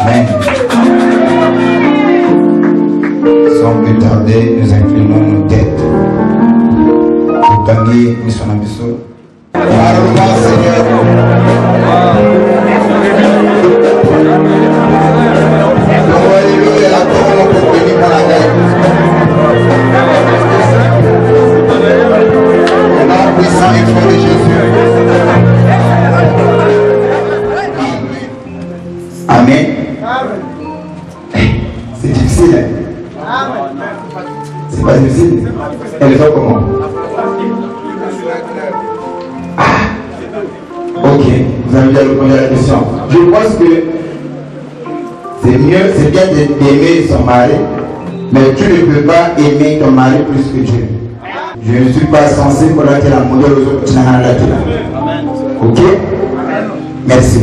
Amen. Sans plus tarder, nous inclinons nos têtes. Pour gagner, nous sommes ambitieux. Parle-moi, Seigneur. Alléluia, la parole pour bénir mon âme. Au nom puissant et fort de Jésus. Amen. C'est difficile. C'est pas difficile. Elle fait comment? Ok, vous avez déjà répondu à la question. Je pense que c'est mieux, c'est bien d'aimer son mari, mais tu ne peux pas aimer ton mari plus que Dieu. Je ne suis pas censé connaître la modèle aux autres. Ok? Merci.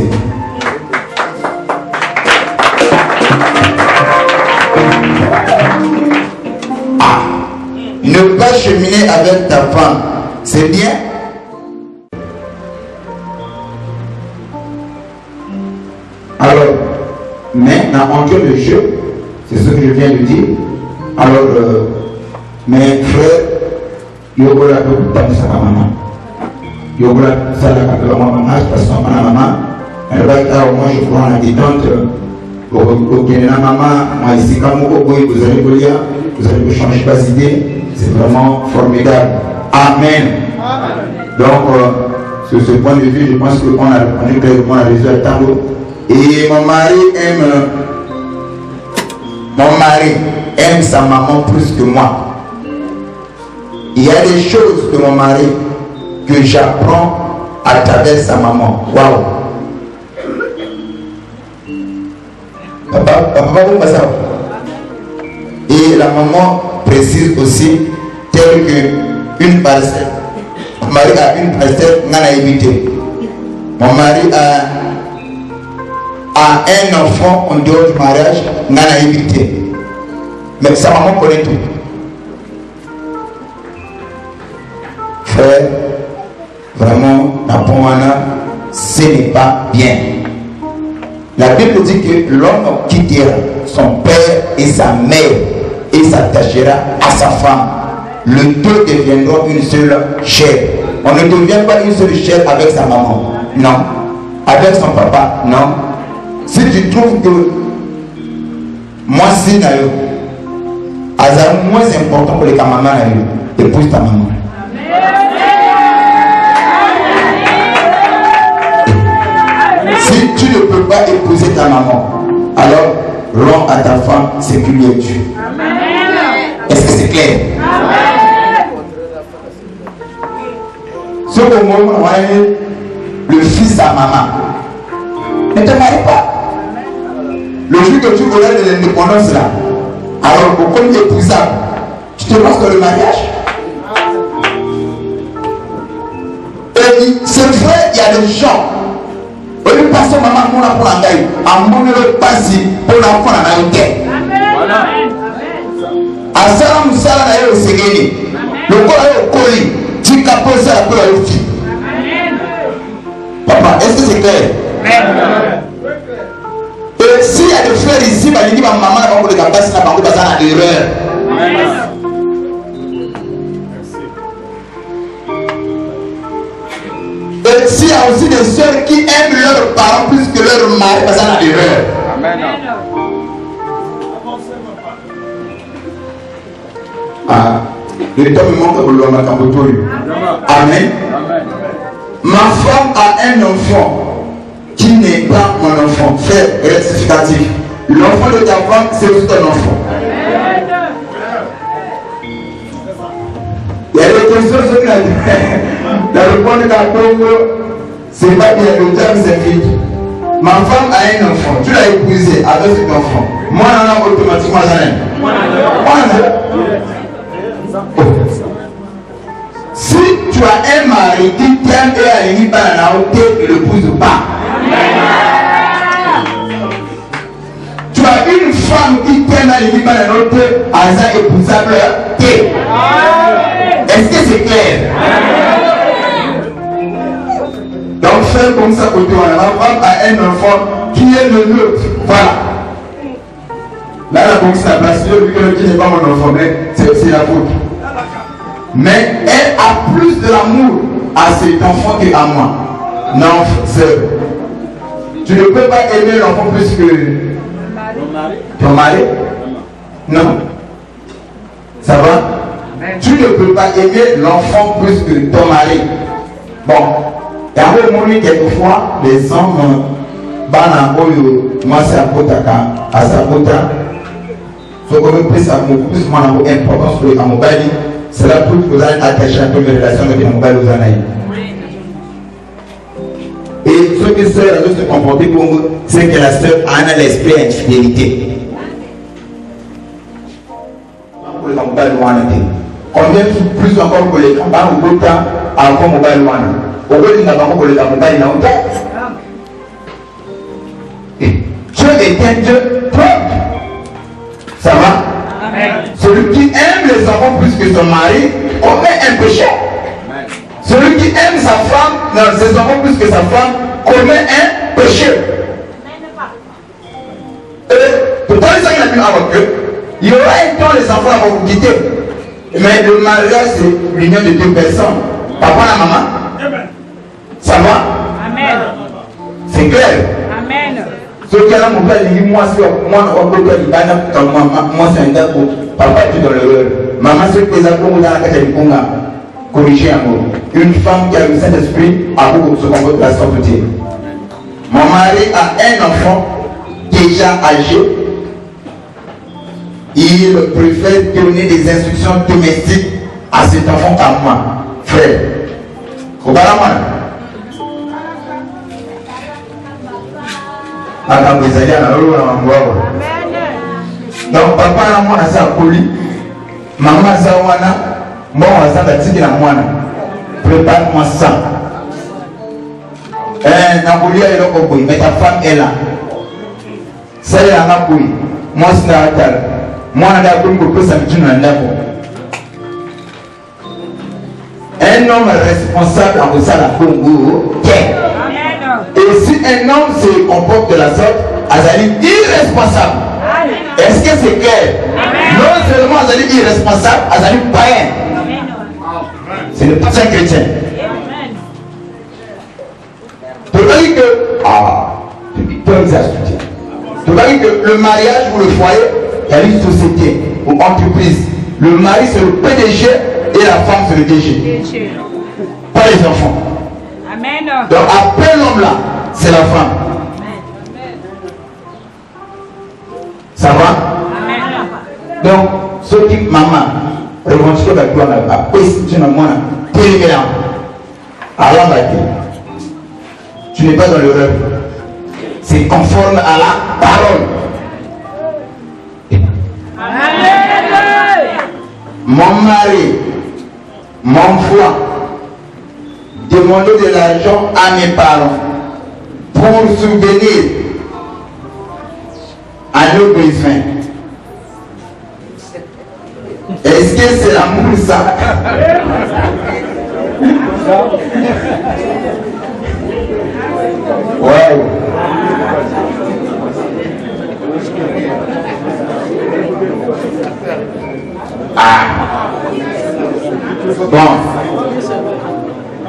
Ne pas cheminer avec ta femme, c'est bien. Alors, maintenant, en cas de jeu, c'est ce que je viens de dire. Alors, mes frères, Yogola peut vous sa maman. Yogola, ça la maman, parce que maman, elle va être au moins, je crois, en attendante. Ok, la maman, moi ici, comme vous allez vous lire, vous allez vous changer pas d'idée. C'est vraiment formidable. Amen. Donc, sur ce point de vue, je pense qu'on a répondu clairement à résultat de tableau. Et mon mari aime sa maman plus que moi. Il y a des choses de mon mari que j'apprends à travers sa maman. Waouh! Papa, vous pas ça? Et la maman précise aussi, tel que une parcelle. Mon mari a une parcelle, on a évité. Mon mari a un enfant en dehors du mariage, on a évité. Mais sa maman connaît tout. Frère, vraiment, ce n'est pas bien. La Bible dit que l'homme quittera son père et sa mère et s'attachera à sa femme. Le deux deviendront une seule chair. On ne devient pas une seule chair avec sa maman. Non. Avec son papa. Non. Si tu trouves que moi c'est d'ailleurs, c'est moins important pour les mamans, épouse ta maman. Si tu ne peux pas épouser ta maman, alors rends à ta femme ce qui lui est dû. Est-ce que c'est clair? Ce que moi, le fils à maman, ne te marie pas. Le jour que tu voulais de l'indépendance là, alors comme épousable, tu te lances dans le mariage. Et c'est vrai, il y a des gens. Au lieu de passer maman pour la prendre en gagne, à mon lieu passer pour la prendre en gagne. À Salam Salam au Ségéni, le corps est au colis, tu caposes ça pour la fille. Papa, est-ce que c'est clair? Et s'il y a des frères ici, bah, il dit ma maman n'a pas de capacité, n'a pas de l'erreur. Et s'il y a aussi des soeurs qui aiment leurs parents plus que leurs maris, parce qu'on a l'erreur. Amen. Le temps me manque pour l'homme à Cambotouri. Amen. Ma femme a un enfant qui n'est pas mon enfant. Frère, rectificatif. L'enfant de ta femme, c'est aussi ton enfant. Il y a des questions sur la réponse de la Congo, c'est pas bien, le terme c'est vite. Ma femme a un enfant, tu l'as épousé avec cet enfant. Moi, on a automatiquement un. Si tu as un mari qui t'aime et a une banane, tu ne l'épouses pas. Tu as une femme qui t'aime et une banane, tu as épousable. Est-ce que c'est clair? Donc, faire comme ça, côté, ma femme a un enfant qui est le nôtre. Voilà. Là, la police n'a pas su, vu que le petit n'est pas mon enfant, mais c'est la faute. Mais elle a plus de l'amour à cet enfant qu'à moi. Non, sœur. Tu ne peux pas aimer l'enfant plus que ton mari. Non. Ça va? Tu ne peux pas aimer l'enfant plus que ton mari. Bon. Et après, moi, quelquefois, les hommes, moi, c'est à Potaka, à Sabota. Donc, on peut plus importance pour les Amobali. C'est là pour que vous allez attacher un peu de relation avec les Amobali aux Anaïs. Et ce que sœur a dû se comporter pour vous, c'est que la sœur a l'esprit d'infidélité. Pour les Amobali, combien plus encore que les campagnes ou d'autres encore Amobali. Au bout de la banque, les Amobali n'ont pas. Dieu est un Dieu propre. Ça va? Amen. Celui qui aime les enfants plus que son mari commet un péché. Amen. Celui qui aime sa femme, non, ses enfants plus que sa femme, commet un péché. Pourtant, les gens qui ont mis avec eux, il y aura un temps les enfants vont vous quitter. Mais le mariage, c'est l'union de deux personnes. Papa et maman. Amen. Ça va? Amen. C'est clair? Amen. Ce qui est là, mon père dit, moi, c'est un gars pour papa, tu dans l'erreur. Maman, c'est que les enfants dans la catégorie corriger un mot. Une femme qui a le Saint-Esprit a beaucoup se comporter de la sorte. Mon mari a un enfant déjà âgé. Il préfère donner des instructions domestiques à cet enfant qu'à moi, frère. Donc papa na mwana sa koli, maman sa wana, bon sa batiki na mwana. Prépare-moi ça. Na koli ya eloko boy, mais ta femme est là. Ça y a na boy. Moi c'est na atal. Mwana da ko ko sa mitu na ndako. Un homme responsable en ça la Congo. Et si un homme se comporte de la sorte, Azali irresponsable. Est-ce que c'est clair? Non seulement Azali irresponsable, Azali païen. Ce n'est pas un chrétien. Tu vas dire que tu vas dire que le mariage ou le foyer, il y a une société ou entreprise. Le mari c'est le PDG et la femme c'est le DG. Pas les enfants. Amen. Donc après l'homme là, c'est la femme. Ça va? Amen. Donc, ceux qui maman revendiquent la gloire après si tu n'as moins télégramme. Alors tu n'es pas dans l'erreur. C'est conforme à la parole. Amen. Mon mari, mon foie, demander de l'argent à mes parents pour subvenir à nos besoins. Est-ce que c'est l'amour ça? Wow. Bon.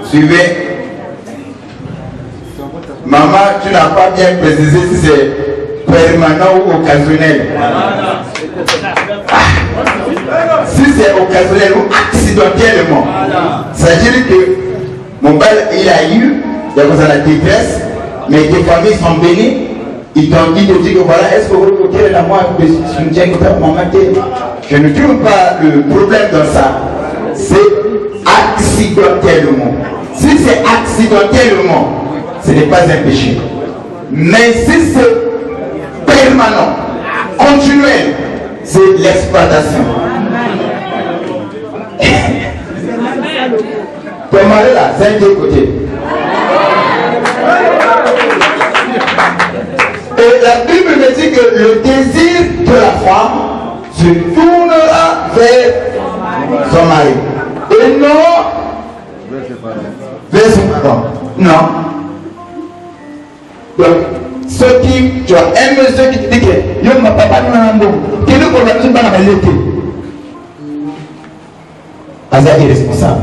Suivez. Maman, tu n'as pas bien précisé si c'est permanent ou occasionnel. Si c'est occasionnel ou accidentellement, c'est-à-dire que mon père, il a eu, il y a la détresse, mais des familles sont bénies. Ils t'ont dit de dire que voilà, est-ce que vous voulez la moi, je ne trouve pas le problème dans ça. C'est accidentellement. Si c'est accidentellement, ce n'est pas un péché. Mais si c'est permanent, continuel, c'est l'exploitation. Ton mari là, c'est un de côté. Et la Bible me dit que le désir de la femme se tournera vers son mari. Et non vers son mari. Non. Donc, ceux qui, tu as aimé ceux qui te disent que yo ma papa nous a problème, je ne vais pas l'été. Aza est responsable.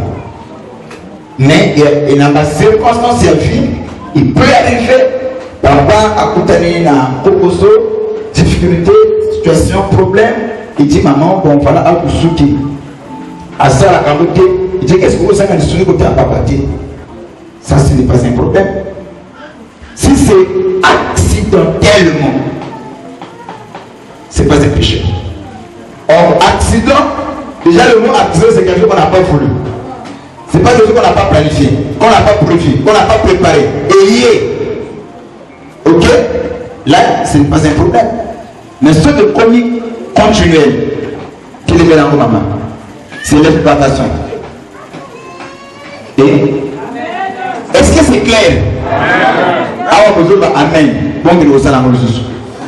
Mais il n'a pas de circonstances à vie. Il peut arriver. Papa a contaminé na kokoso, difficulté, situation, problème. Il dit maman, bon voilà, à Kousouki. Aza la candoté. Il dit qu'est-ce que vous avez dit côté à papa dit. Ça, ce n'est pas un problème. Si c'est accidentellement, ce n'est pas un péché. Or, accident, déjà le mot accident, c'est quelque chose qu'on n'a pas voulu. Ce n'est pas quelque chose qu'on n'a pas planifié, qu'on n'a pas prévu, qu'on n'a pas préparé. Et lié. Ok? Là, ce n'est pas un problème. Mais ce de comique continuel, qu'il est dans vos mamans, c'est l'exploitation. Et est-ce que c'est clair? Amen.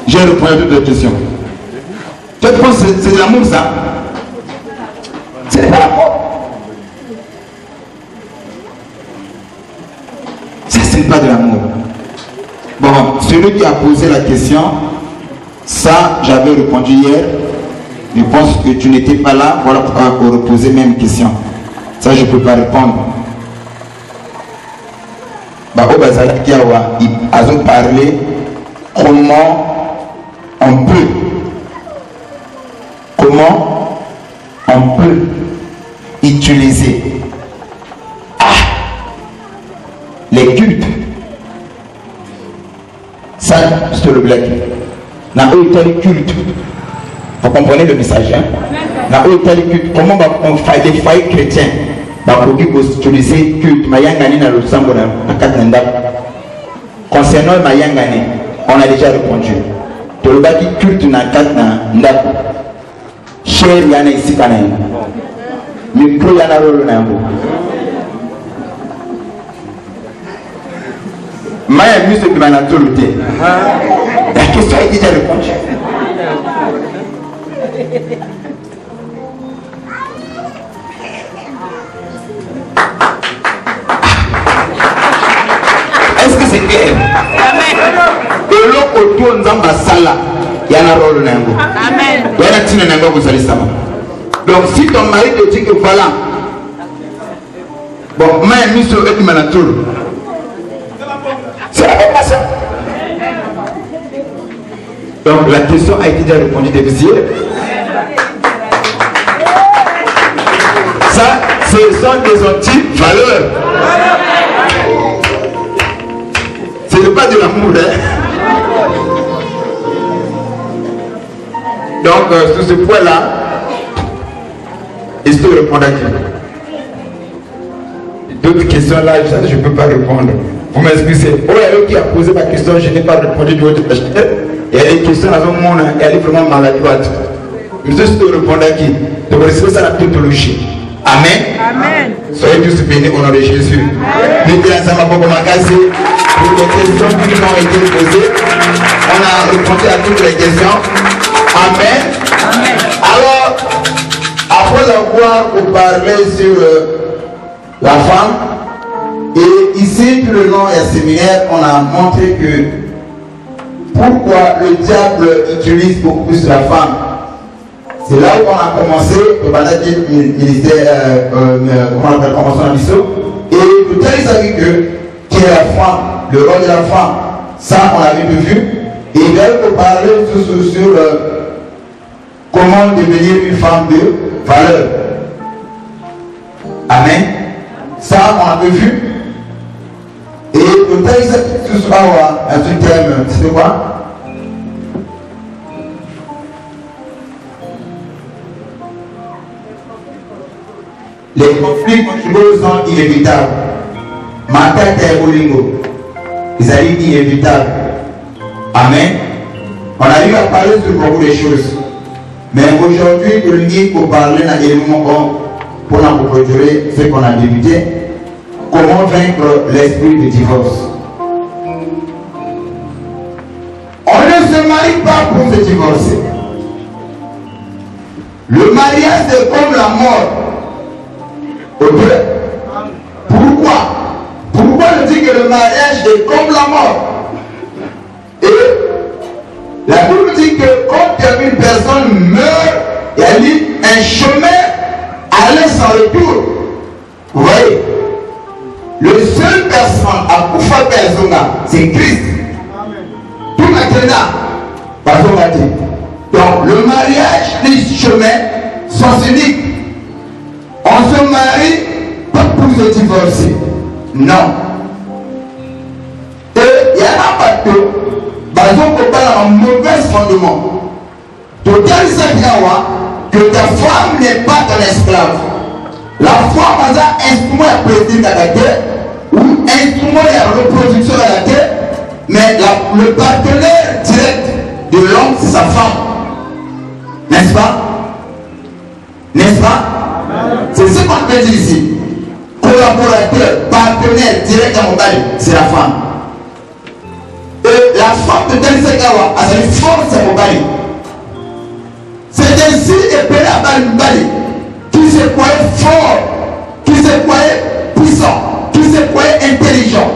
J'ai répondu à toutes les questions. Tu penses que c'est de l'amour ça? Ce n'est pas l'amour. Ça, ce n'est pas de l'amour. Bon, celui qui a posé la question, ça, j'avais répondu hier. Je pense que tu n'étais pas là. Voilà pourquoi on reposer même question. Ça, je ne peux pas répondre. Qui a parlé comment on peut utiliser les cultes. Ça, c'est le blague. Dans les cultes, vous comprenez le message, hein? Dans les cultes, comment on fait des foyers chrétiens? Utiliser culte mayangani na lusambo na katnanda. Concernant mayangani, on a déjà répondu. Tolobaki culte na katnanda. Cher yana ici kana. Micro yana rolo na yango. Maya musique qui va na tolute. La question est déjà répondue. Est-ce que c'est clair? De l'autre côté, Nzamba Sala, il y a un rôle. Amen. Il y a un tina nango vous allez savoir. Donc si ton mari te dit que voilà, bon, moi j'ai mis sur eux qui m'a tout. C'est la même façon. Donc la question a été déjà répondue depuis hier. Ça, ce sont des anti-valeurs. Ce n'est pas de l'amour, hein? Donc, sur ce point-là, est-ce que je réponds à qui? D'autres questions là, je ne peux pas répondre. Vous m'excusez. Oh, il y a l'autre qui a posé ma question, je n'ai pas répondu du haut de la chaîne. Il y a des questions dans le monde, elle est vraiment maladroite. Monsieur, je peux répondre à qui? Donc, c'est ça la tautologie. Amen. Amen. Soyez tous bénis au nom de Jésus. Mettez ensemble pour commencer. Pour les questions qui nous ont été posées, on a répondu à toutes les questions. Amen. Amen. Alors, après avoir parlé sur la femme, et ici, tout le long et séminaire, on a montré que pourquoi le diable utilise beaucoup plus la femme. C'est là où on a commencé, le ministère, comment on appelle, convention à Bissau, et tout à l'heure, il que qui est la femme, le rôle de la femme, ça on l'avait vu, et il va parler sur comment devenir une femme de valeur. Amen. Ça on l'avait vu. Et tout à l'heure, ce soir, un thème, c'est quoi? Les conflits conjugaux sont inévitables. Ma tête est au lingo. Ils sont inévitables. Amen. On arrive à parler sur beaucoup de choses. Mais aujourd'hui, le livre pour parler dans les moments pour nous produire ce qu'on a débuté. Comment vaincre l'esprit de divorce? On ne se marie pas pour se divorcer. Le mariage c'est comme la mort. Ok? Pourquoi? Pourquoi je dis que le mariage est comme la mort? Et la Bible dit que quand une personne meurt un chemin aller sans retour. Vous voyez, le seul personne à pouvoir faire c'est Christ. Tout maintenant, donc le mariage, les chemins sont uniques. On se marie pas pour se divorcer. Non. Et il y en a pas de un mauvais fondement. Total que ta femme n'est pas ton esclave. La femme a un instrument à plaisir à la terre ou un instrument à reproduction à la terre, mais le partenaire direct de l'homme, c'est sa femme. N'est-ce pas? N'est-ce pas? C'est ce qu'on peut dire ici. Collaborateur, partenaire direct à mon mari, c'est la femme. Et la femme de Tensekawa a une force à mon mari. C'est ainsi épelé à Bali qui se croyait fort, qui se croyait puissant, qui se croyait intelligent.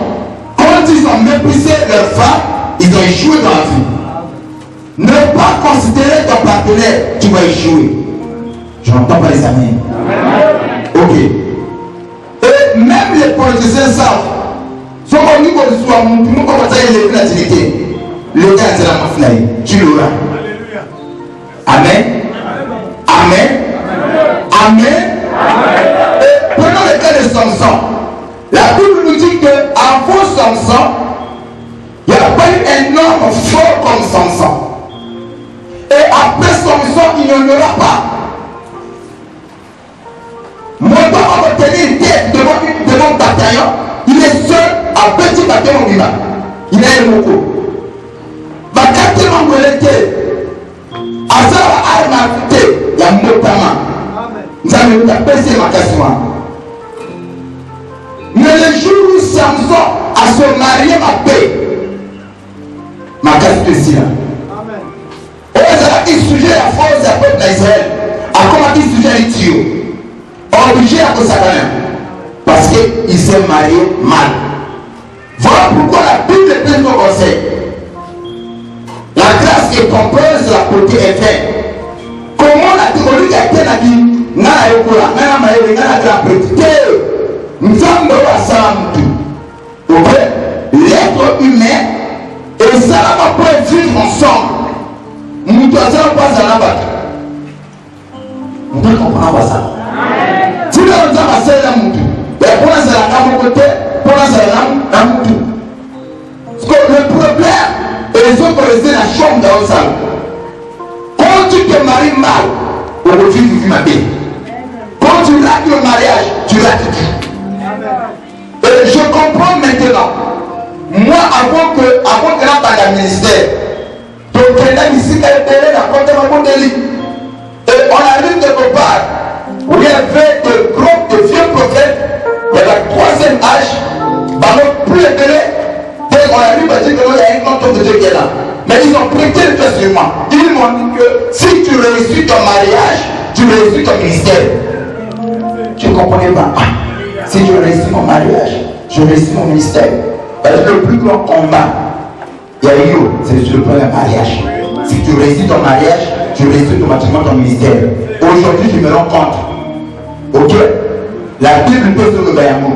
Quand ils ont méprisé leur femme, ils ont échoué dans la vie. Ne pas considérer ton partenaire, tu vas échouer. Je n'entends pas les amis. Ok. Et même les politiciens savent. Si on dit qu'on soit mon tout, comment ça il est la dignité. Le gars c'est la mafia. Tu l'auras. Amen. Amen. Amen. Et prenons le cas de Samson. La Bible nous dit qu'avant Samson, il n'y a pas eu un homme fort comme Samson. Et après Samson, il n'y en aura pas. Mon père va tenir tête devant un bataillon. Il est seul à petit bataillon vivant. Il a un moko. Bakati mangolete. Azara arma fute. Ya motama. Nous allons apaiser ma casse-moi. Mais le jour où Samson a se marié ma paix, ma casse spéciale. Il sujet la force du peuple d'Israël. A comment il sujet les tuyaux. Obligé à cause de parce qu'il s'est marié mal. Voilà pourquoi la Bible est pleine de conseils. La grâce est comprise de la côté est faite. Comment la théorie a été la vie n'a pas été nous sommes dans ok? L'être humain et ça va pas vivre ensemble. Nous devons pas à la bataille. Vous ne comprenez pas ça? Si nous avons passé la moutou, pour la salle à mon côté, pour la salle à moutou. Le problème, ils ont posé la chambre dans le salon. Quand tu te maries mal, on va vivre ma vie. Quand tu rates le mariage, tu rates tout. Et je comprends maintenant. Moi, avant que là, par le ministère, donc elle a ici qu'elle était la porte de ma lit. Et on arrive quelque part où il y avait des groupes de vieux prophètes de la troisième âge, plus éclairés. Dès qu'on arrive à dire qu'il y a un grand homme de Dieu qui est là. Mais ils ont prêté le fait sur moi. Ils m'ont dit que si tu réussis ton mariage, tu réussis ton ministère. Tu ne comprenais pas? Si je réussis mon mariage, je réussis mon ministère. Parce que le plus grand combat, c'est sur le plan du mariage. Si tu réussis ton mariage, tu réussis automatiquement ton ministère. Aujourd'hui, je me rends compte. Ok? La Bible peut se lever à moi.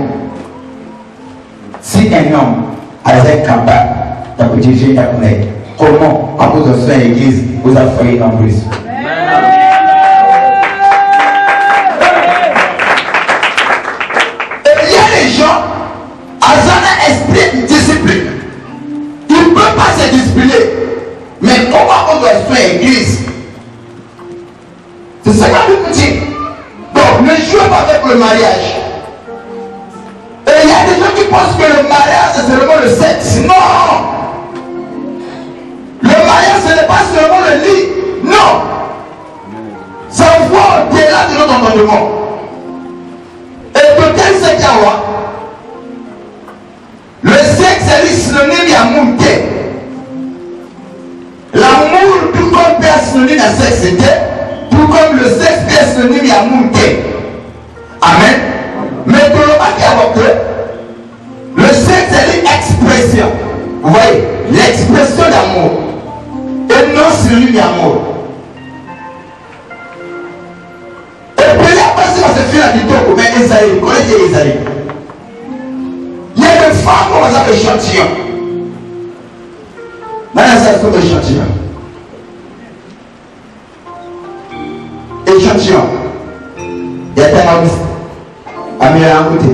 Si un homme a un capable de diriger la connaître, comment, à cause de ça, l'église, vous avez failli en plus? Et il y a des gens, ils ont un esprit de discipline. Ils ne peuvent pas se discipliner. Mais comment on doit faire l'église? C'est ça que la Bible dit. Donc, ne jouez pas avec le mariage. Et il y a des gens qui pensent que le mariage, c'est seulement le sexe. Non! Le mariage, ce n'est pas seulement le lit. Non! Ça va au-delà de notre entendement. Et peut-être c'est qu'à moi. Le sexe est synonyme à monter. L'amour, tout comme peut être synonyme à sexe, tout comme le sexe peut être synonyme à monter. Amen. Mais pour le remarquer le sexe est une expression. Vous voyez, l'expression d'amour. Et non synonyme d'amour. Isaïe, connaissez Isaïe. Il y a des femmes comme ça, échantillon. Maintenant, ça c'est échantillon. Échantillon. Il y a tellement de amis à un côté.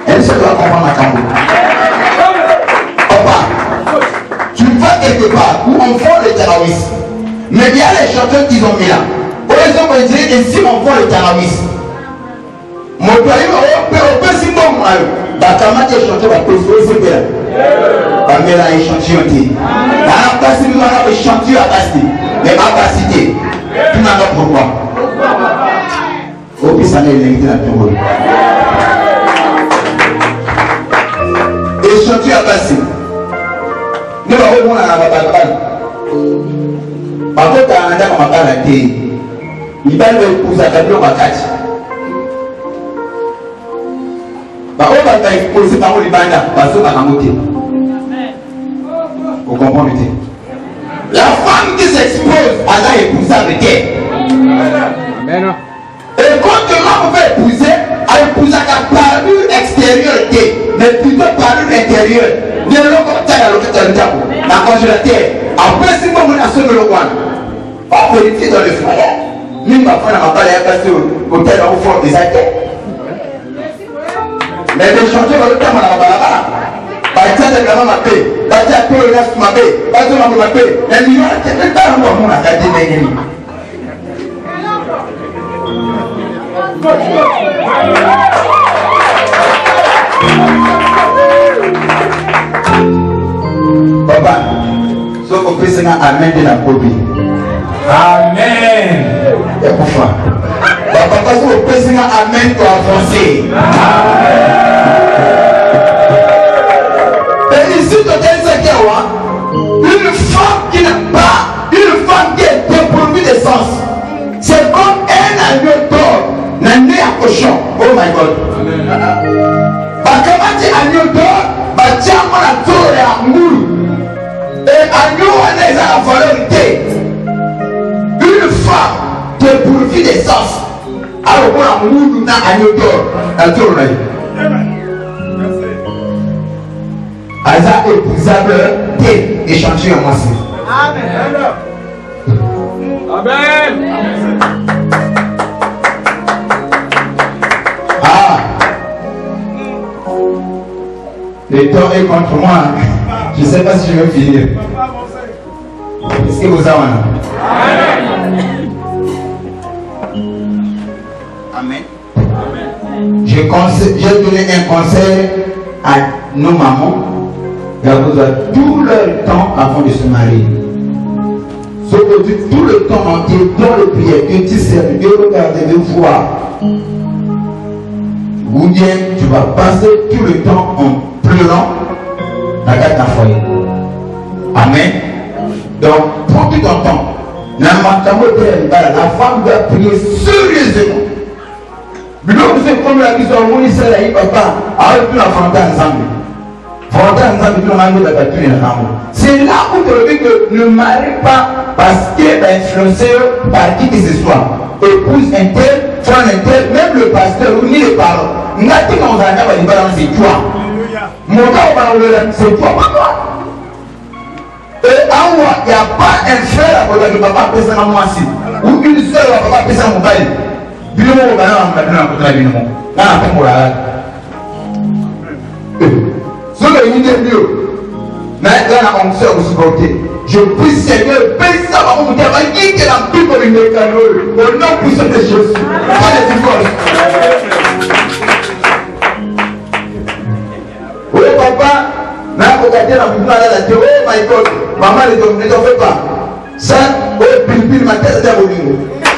Elle se doit comprendre la Cambou. Papa, tu vas quelque part où on vend le terrorisme. Mais il y a les chanteurs qui ont mis là. Par exemple, on dirait que si on vend le terrorisme, mon pays, on peut si bon, bah, comment tu es chanteur, bah, tu es là. Bah, mais là, échantillon. Là, parce que nous avons échantillon à passer. Mais pas capacité. Tu n'as pas pourquoi. Au plus, ça n'est l'invité dans ton rôle. Échantillon à passer. Nous avons au moins la balle. Par contre, quand on a la télé, il va le pousser à la table. Bah, on va poser par les bandes, parce qu'on va monter. Vous comprenez? La femme qui s'expose à la épousable terre. Amen. Et quand l'homme veut épouser, elle épouse à la parure extérieure, mais plutôt parure intérieure. Ne la congélateur. Après, si on a sauvé le roi, on vérifie dans le foyer. Même ma femme n'a pas passé au hôtel au fond des actes. Mais les chantiers vont le temps à la balabala. Batia de la maman paix, Batia pour le reste ma paix, Batia ma paix. Les millions de têtes par un moment à la déménagée. Papa, sauf qu'on peut se faire amen de la copie. Amen. Et pourquoi? Papa, sauf qu'on peut se faire amen pour avancer. Amen. Et ici, tu as une femme qui n'a pas, une femme qui est dépourvue d'essence. C'est comme un agneau d'or, un nez à cochon. Oh my God. Comment tu as agneau d'or? Tu as mon tour et un moule. Et agneau a la valeur. Une femme dépourvue d'essence. Alors, on a un moule dans agneau d'or. La tour là. Aza épousable d'échantillon massif. Amen. Amen. Ah. Le temps est contre moi. Je ne sais pas si je vais finir. Est-ce que vous avez Amen. J'ai donné un conseil à nos mamans. Il y a besoin tout leur temps avant de se marier. Sauf que tout le temps entier dans le prière, que tu sais, Dieu regarde de voir. Ou bien tu vas passer tout le temps en pleurant dans ta foyer. Amen. Donc, prends tout ton temps. La femme doit prier sérieusement. Mais donc, c'est comme la question, on dit ça, papa, avec tout la frontière ensemble. C'est là où tu dis que ne marie pas parce qu'elle est influencée par qui que ce soit. Épouse un tel, frère un tel, même le pasteur ou ni les parents. C'est toi. Mon gars, c'est toi, pas toi. Et en moi, il n'y a pas un frère à côté de papa pèse à moi aussi. Ou une soeur à papa pèse à mon bail. Bien, on va ce que il est mieux. Mais là, on se supporter. Je prie Seigneur, paye ça va vous dire, qui est la plus comme une canole, au nom puissant de Jésus. Pas de divorce. Oui, papa, là, vous regardez la Bible, la théorie, oh my God, maman, ne t'en fais pas. Ça, oui, pile, ma tête est à vous.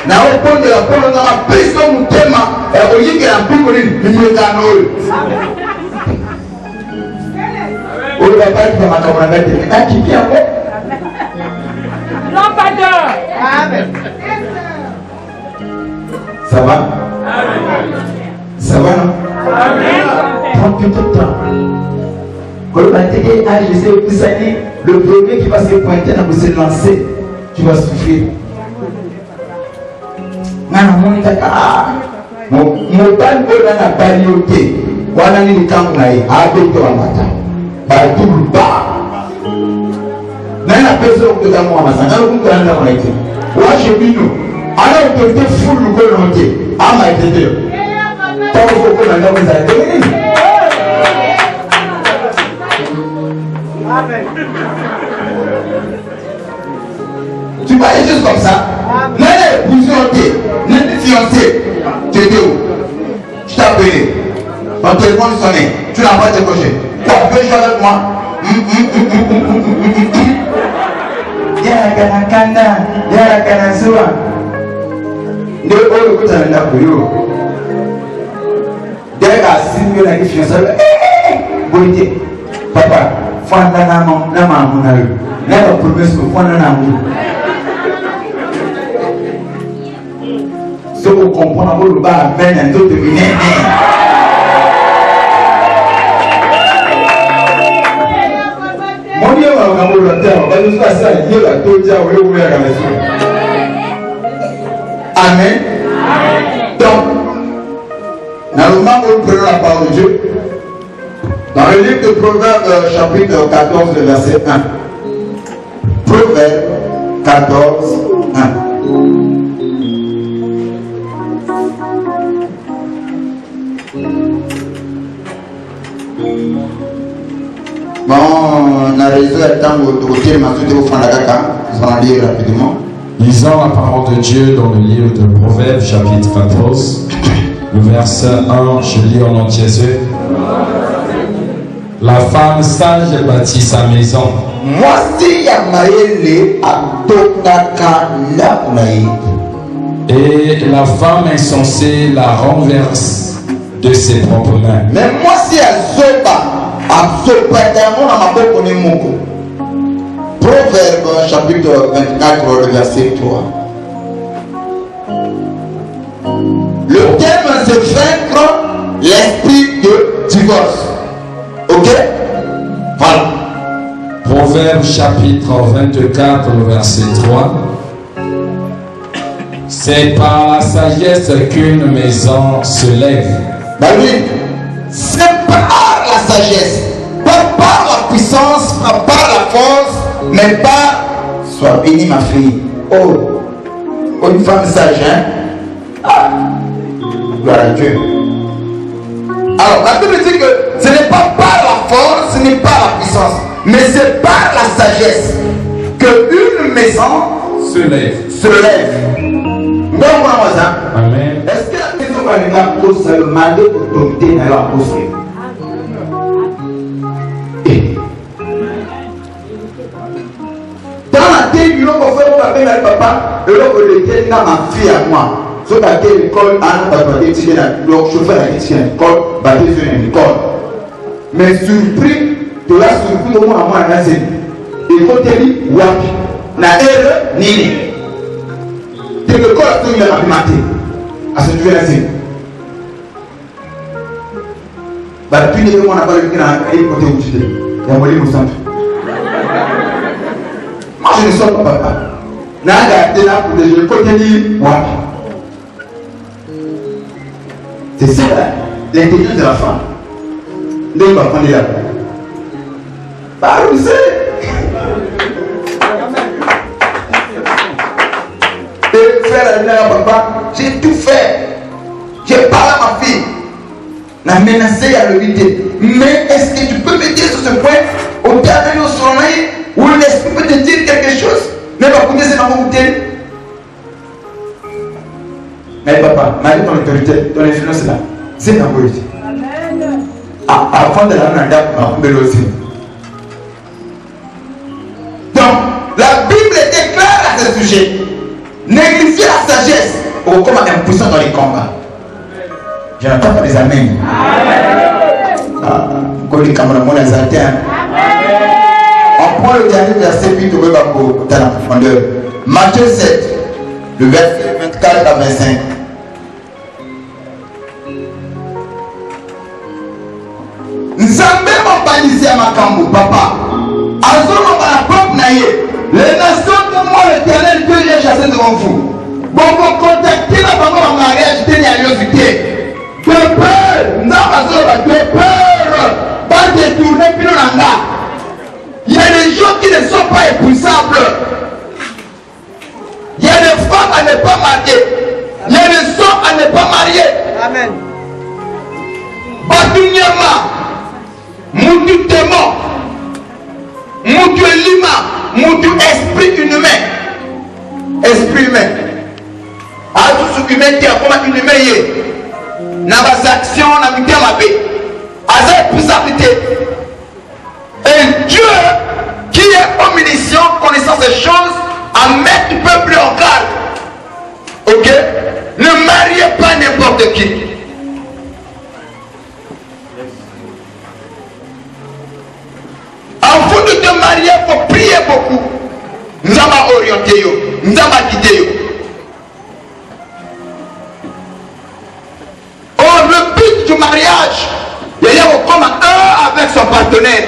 Là, au point de la porte, on a pris son thème, et au lieu que la plus comme une canole. On va pas dire ma camarade, mais qui vient encore? Non, pas d'heure. Amen. Ça va? Amen. Ça va, non? Amen. Prends plus de temps. Quand on a dit, ah, je sais où ça dit, le premier qui va se pointer, dans se lancer, tu vas souffrir. mon pan n'a pas lioté. Voilà les camps là, avec toi matin. Par tout le bas. N'a personne que dans moi, ça n'a aucun dans la été. Moi, je vis nous. Alors, on peut être fou le volonté. Ah, ma été. Tant qu'il faut qu'on en a vous a donné. Tu vois les choses comme ça. N'allez vous fiancer, n'allez fiancé. Tu étais où? Je t'ai appelé. Ton téléphone sonnait. Tu n'as pas décroché. Quoi? Veux jouer avec moi? Yara Kanakanda, Yara Kanazua. Ne oh le coup t'en as pour you. Dès qu'à 6 000 la fiancé. Bonité. Papa, Fanda Namamu. Never promise to Fanda Namu. So vous comprenez le bas à peine un autre deviner. Mon Dieu, on va vous le dire. On va nous faire ça. Il y a la toja, on va ouvrir la maison. Amen. Donc, dans le moment où nous prenons la parole de Dieu, dans le livre de Proverbes, chapitre 14, le verset 1. Proverbes 14, 1. Bon, on a réussi à temps de côté, mais tout est au fond de la caca. Nous allons lire rapidement. Lisons la parole de Dieu dans le livre de Proverbes, chapitre 14, le verset 1, je lis en entier. La femme sage bâtit sa maison. Et la femme insensée la renverse de ses propres mains. Mais moi, si elle zoba, Proverbe chapitre 24, le verset 3. Le thème, c'est vaincre l'esprit de divorce. Ok? Voilà. Proverbe chapitre 24, le verset 3. C'est par la sagesse qu'une maison se lève. Bah oui, c'est par la sagesse, pas par la puissance, pas par la force, mais par. Sois bénie, ma fille. Oh, une femme sage, hein? Ah, gloire à Dieu. Alors, la Bible dit que ce n'est pas par la force, ce n'est pas la puissance, mais c'est par la sagesse qu'une maison Se lève. se lève. Amen. Est-ce que la maison va nous apposer le mandat d'autorité dans la pose? Dans la tête, il faut faire un appel à papa, et là, on le dit dans ma fille à moi. Sauf à quelle école, un papa étudié dans le chauffeur a étudié dans l'école, baptisé dans l'école. Mais surpris, de la surprise au moins à moi, il faut te dire, wapi, na erreur, nini. De l'école, tout le monde a maté. À ce que tu viens de dire. Bah, puis, les gens n'ont pas le côté où tu es. Il y a un au centre. Moi, je ne sors pas papa. N'a gardé là pour des jeux. Côté dit, wapi. C'est ça, l'intelligence de la femme. Donc, on va prendre là. Bah, vous savez. Faire la papa, j'ai tout fait. J'ai parlé à ma fille. La menacé à l'éviter. Mais est-ce que tu peux me dire sur ce point, au dernier au sommeil, où l'esprit peut te dire quelque chose? Mais pas écouter, c'est ma volonté. Mais papa, malgré ton autorité, ton influence là, c'est ma volonté. Avant de la nada, on aussi. Donc, la Bible est claire à ce sujet. Négliger la sagesse, ou comme impuissant dans les combats. Je n'entends pas les amens. Comme les camarades, les atteint. On prend le dernier verset, puis on va pour dans la profondeur. Matthieu 7, le verset 24 à 25. Nzambe m'empanissé à ma cambo, papa. Azoma la propre naïe. Les nations de moi, l'éternel Dieu, j'ai chassé devant vous. Bon, vous contactez la banque ma mariage de peur, de peur, pas détourner puis il y a des gens qui ne sont pas épousables. Il y a des femmes à ne pas marier. Il y a des hommes à ne pas marier. Amen. Batunyama, Moutou démon, Moutou lima, Moutou esprit inhumain. Esprit humain. Ah, tout ce humain qui a comme inhumain, n'a pas d'action, n'a pas de mabé. Azay possibilité. Et Dieu, qui est omniscient, connaissant ces choses, à mettre du peuple en garde. Ok? Ne mariez pas n'importe qui. Avant de te marier, il faut prier beaucoup. Nous allons orienter, nous allons guider. Oh, le but du mariage, il y a comme un avec son partenaire.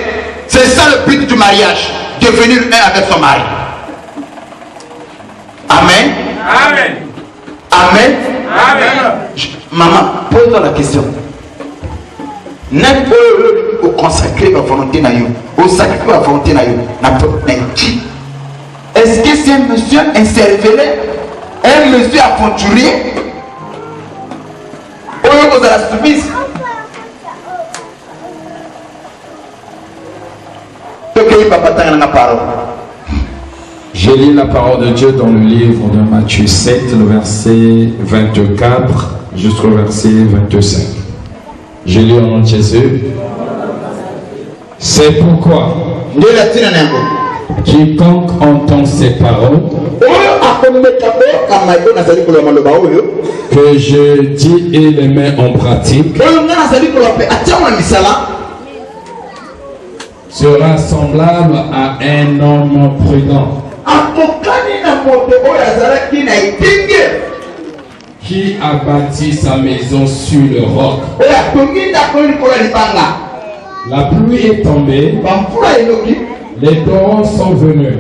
C'est ça le but du mariage. Devenir un avec son mari. Amen. Amen. Amen. Amen. Maman, pose-toi la question. N'est-ce pas consacrer la volonté na yo, au sacrifice la volonté na yo, na qui? Est-ce que c'est un monsieur incervelé, un monsieur aventurier, ou vous avez la soumise? Je lis la parole de Dieu dans le livre de Matthieu 7, le verset 24 jusqu'au verset 25. Je lis au nom de Jésus. C'est pourquoi quiconque entend ces paroles que je dis et les mets en pratique sera semblable à un homme prudent qui a bâti sa maison sur le roc. La pluie est tombée, les torrents sont venus,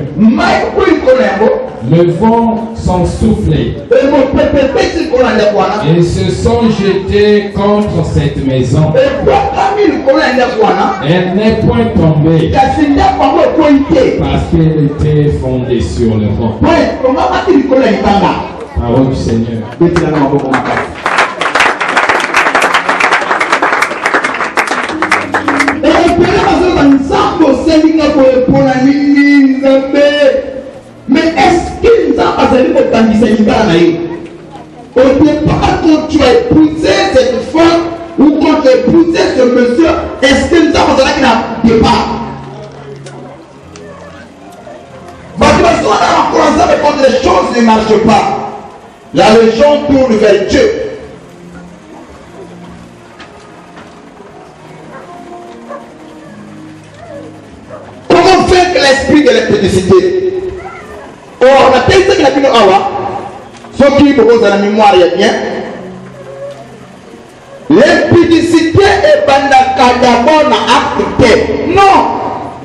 le vent s'en soufflait et se sont jetés contre cette maison. Elle n'est point tombée parce qu'elle était fondée sur le roc. Parole du Seigneur. Mais est-ce qu'il nous a pas allé pour t'endiser au départ, quand tu as épousé cette femme ou quand tu as épousé ce monsieur, est-ce qu'il nous a pas allé qu'il n'a pas? Parce que si on a encouragé quand les choses ne marchent pas, la légende tourne vers Dieu. Comment faire que l'esprit de l'impudicité? Or, on a pensé qu'il a pu nous avoir, ceux qui proposent la mémoire, il y a bien. L'impudicité est d'abord un acte. Non,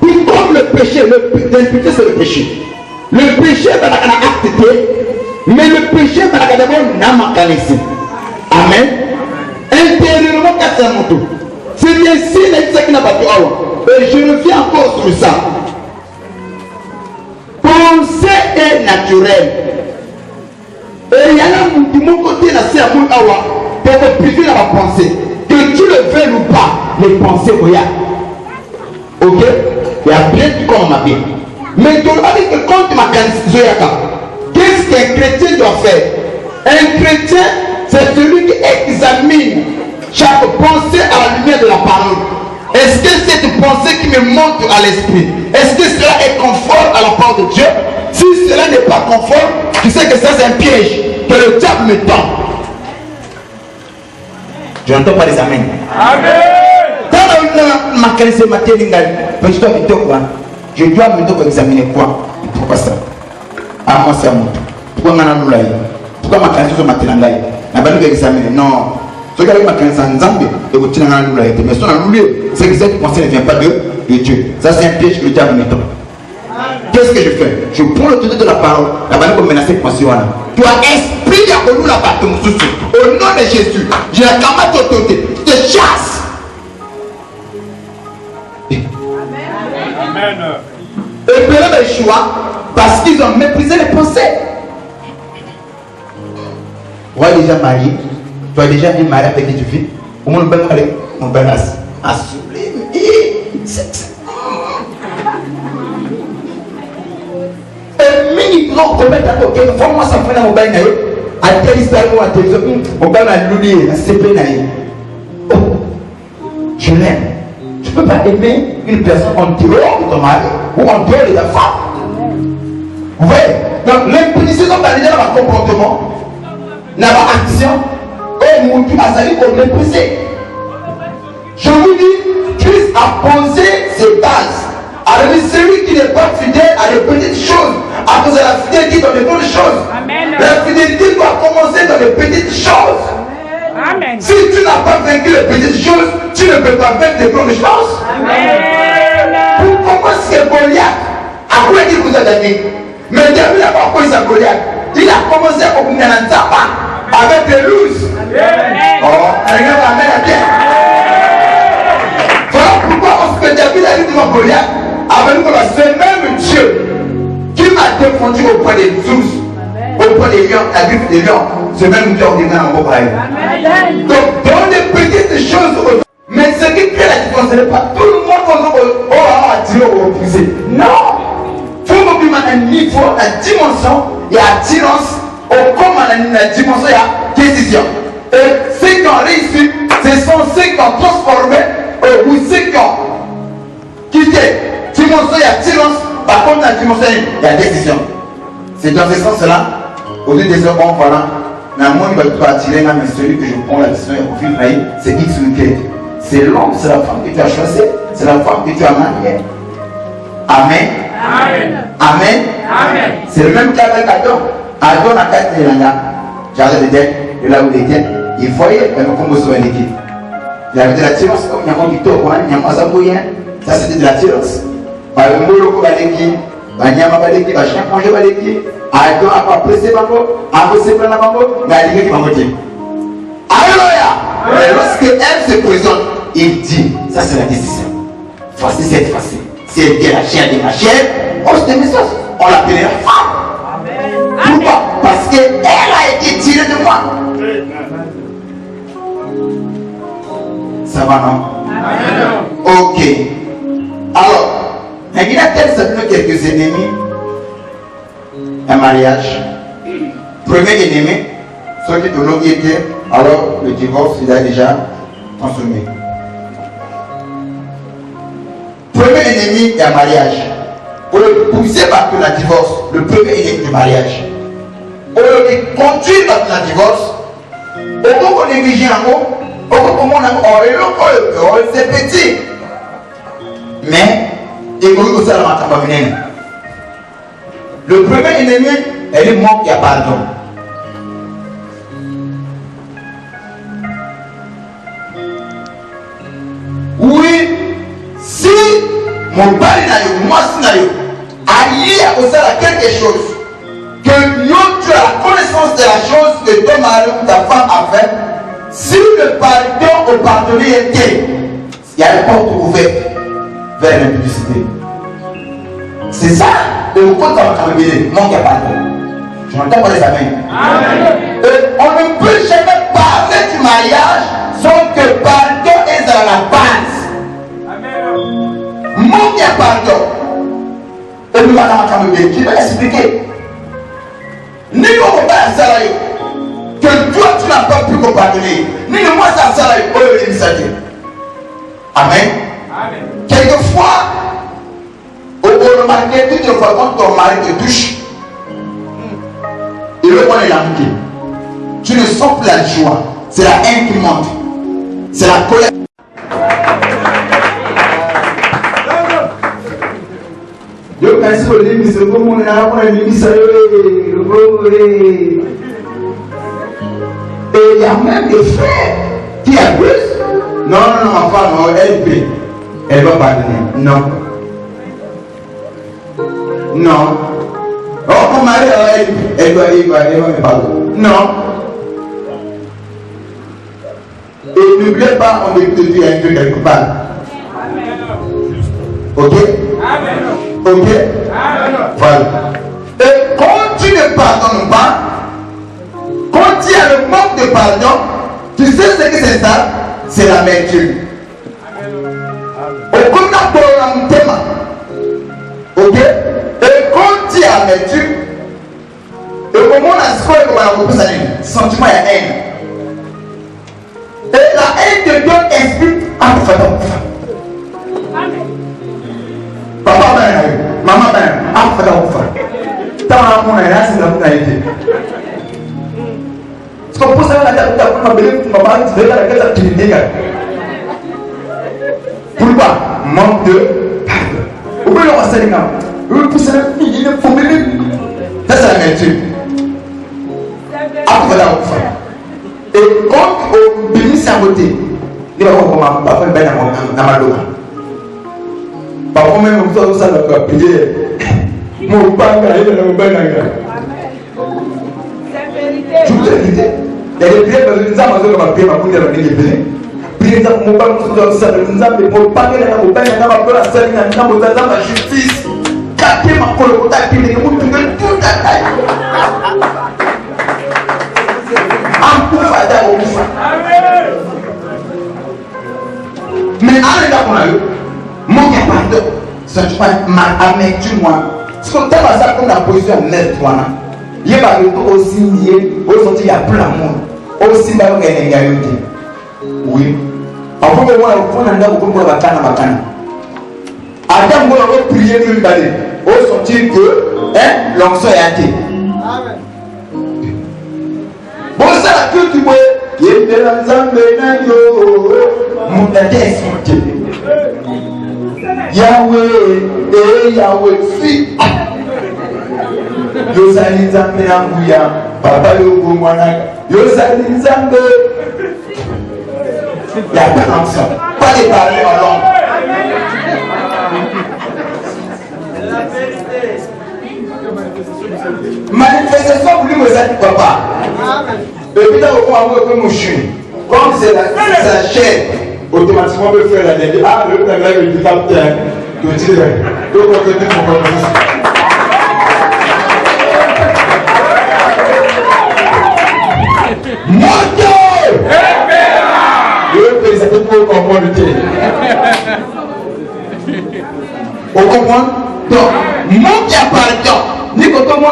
tout comme le péché, l'impudicité c'est le péché. Le péché est un acte, mais le péché est d'abord un mécanisme. Amen. Intérieurement, c'est un tout. C'est bien si les gens qui n'ont pas pu avoir. Et je reviens encore sur ça. Penser est naturel. Et il y a là de mon côté, là, c'est à mon awa. Pour te priver la pensée. Que tu le veuilles ou pas, les pensées, il y a. Ok? Il y a bien du corps ma vie. Mais tu vas dire que quand tu m'as qu'est-ce qu'un chrétien doit faire? Un chrétien, c'est celui qui examine chaque pensée à la lumière de la parole. Est-ce que cette pensée qui me monte à l'esprit, est-ce que cela est conforme à la parole de Dieu? Si cela n'est pas conforme, tu sais que ça c'est un piège que le diable me tend. Je n'entends pas les amens. Amen. Je dois me examiner quoi? Pourquoi ça? Ah, moi c'est à moi. Pourquoi ma nanoulaï? Pourquoi ma canne sur ma télangaï? La balle va examiner. Non. Ce qui arrive à 15 ans, et vous tirez dans la mais son annulé, c'est que cette pensée ne vient pas de Dieu. Ça, c'est un piège que le diable me tend. Qu'est-ce que je fais? Je prends le tenue de la parole, la balle pour menacer pensée. Toi, esprit à au nom de Jésus, je la camate autorité, je te chasse. Amen. Et Bélem échoua parce qu'ils ont méprisé les pensées. Tu es déjà marié, tu as déjà un mari avec qui tu vis. Au moins, mon ben à sublime. Et minimum, comment tu as dit, comment ça fait dans mon bain? À telle histoire, à télévision, mon bain a l'oublié, à CP. Je l'aime. Tu ne peux pas aimer une personne en dehors de ton mari ou en dehors de ta femme. Vous voyez? Donc, l'impudicité dans le comportement, dans l'action, et mon Dieu a sali pour mépriser. Je vous dis, Christ a posé ses bases. Alors, celui qui n'est pas fidèle à de petites choses, à cause de la fidélité dans les grandes choses. Amen. La fidélité doit commencer dans les petites choses. Amen. Si tu n'as pas vaincu les petites choses, tu ne peux pas vaincre les grandes choses. Amen. Pour commencer Goliath, à quoi il vous a donné? Mais David n'a pas commencé à Goliath. Il a commencé à obtenir un tabac avec des loups. Oh, rien n'amène à bien. Voilà pourquoi lorsque David a dit devant Goliath, avec nous, c'est même Dieu qui m'a défendu auprès des ours, auprès des lions, la griffe des lions. C'est même Dieu qui m'a envoyé. Donc, dans les petites choses, mais ce qui crée la différence, ce n'est pas tout le monde qui va attirer ou refuser. Non! Tout le monde a un niveau, la dimension, il y a attirance, comme la dimension, il y a décision. Et ceux qui ont réussi, ce sont ceux qui ont transformé, ou ceux qui ont quitté. Dimension, il y a attirance, par contre, la dimension, il y a décision. C'est dans ce sens-là, au lieu de dire, bon, voilà, mais moi, il va attirer, mais celui que je prends la décision et au fil c'est X ou Y. C'est l'homme, c'est la femme que tu as choisi, c'est la femme que tu as mariée. Amen. Amen. Amen. Amen. C'est le même cas avec Adam. Adam n'a qu'à être là. J'arrête de dire, et là où il était, il voyait, mais comme vous savez l'équipe. Il y avait de l'attirance, comme il y a un victoire, il y a un sabouillon. Ça c'était de l'attirance. Par le mot, le baleki, il y a un baleki, il y a un congé baleki. Adam n'a pas pressé Bango, a pressé Bango, mais il y a qui m'a motivé. Alléluia. Mais lorsque elle se présente, il dit, ça c'est la décision. Voici cette fois-ci. Si elle était la chair de ma chair, on se démissionne. On l'appelait la femme. Pourquoi? Parce qu'elle a été tirée de moi. Ça va, non? Amen. Ok. Alors, il y a peut-être quelques ennemis. Un mariage. Premier ennemi, ceux qui ont été, alors le divorce, il a déjà consommé. Premier ennemi, est un mariage. Pour le pousser par la divorce, le premier ennemi du mariage. Pour le conduire par la divorce, au moment qu'on est vigile en haut, au moment qu'on est c'est petit. Mais, il faut que ça ne le premier ennemi, elle est mort, il n'y a pardon. Oui, si mon pari n'a eu, moi si n'a eu, allié à quelque chose, que tu as la connaissance de la chose que ton mari ou ta femme a fait, si le pardon au pardonné était, il y a une porte ouverte vers l'impudicité. C'est ça, le code ça va t'amener, non, il n'y a pas de. Je n'entends pas les amens. On ne peut jamais parler du mariage sans que pardon est dans la base. Mon Dieu, pardon. Et nous allons qui va expliquer. Ni nous pas un salaire que toi tu n'as pas pu pardonner. Ni moi c'est un salaire pour l'initiative. Amen. Quelquefois, au remarquer toutes les fois quand ton mari te touche, et le point est l'amitié. Tu ne sens plus la joie. C'est la haine qui monte. C'est la colère. Yo merci pour les mises, comme on a pour les mises, et il y a même des frères qui abusent. Non, ma femme, elle paie. Elle va pardonner. Non. Non. Oh, mon mari, elle va me pardonner. Non. n'oubliez pas, on est dit un Dieu quelque part. Ok? Ok? Voilà. Et quand tu ne pardonnes pas, quand il y a le manque de pardon, tu sais ce que c'est ça? C'est l'amertume. Ok? Et quand il y a l'amertume, le moment où on a ce sentiment de haine. Et la haine de Dieu explique à papa, maman, pourquoi? Manque de pardon. Ça, c'est l'amertume. Et quand on bénit sa beauté, il va voir papa ben dans ma loi. Papa même vous ça va prier. Mon père il est dans ben là. Je vous ai dit, il y a des prières parce que nous avons ma prière pour dire que les bénis. Priez ça mon père nous donne ça, nous avons pour pas que la mon père n'a pas peur à ça, il n'a pas besoin de justice. Capter ma colonne qui est tout la taille. Mais en réalité, mon pardon, ça ne pas ma amertume moi. Ce qu'on t'a ça comme la position nette toi. Il y a aussi lié, aujourd'hui il y a plein de monde. Aussi bah on gagne oui. Avant que moi on a beaucoup de bacana. Adam on va prier le balai. Au sentir que l'onction est athée. Amen. Bon ça la que tu vois, il est de la zambe na yo, mon tête Yahweh, Yahweh, fi. Yo sali zambe na nguya, papa yo gomwana, yo sali zambe. Il y a pas d'enfant, pas de parler en langue. Manifestation pour lui, vous êtes papa. Et puis, là, on va voir que mon chien, comme c'est la chair, automatiquement, on peut faire la dernière. Ah, le père, il dit capitaine, tu dis, le côté de mon papa. Mon Dieu! Le président pour comprendre. On comprend? Donc, mon Dieu pardon. Ni quand on a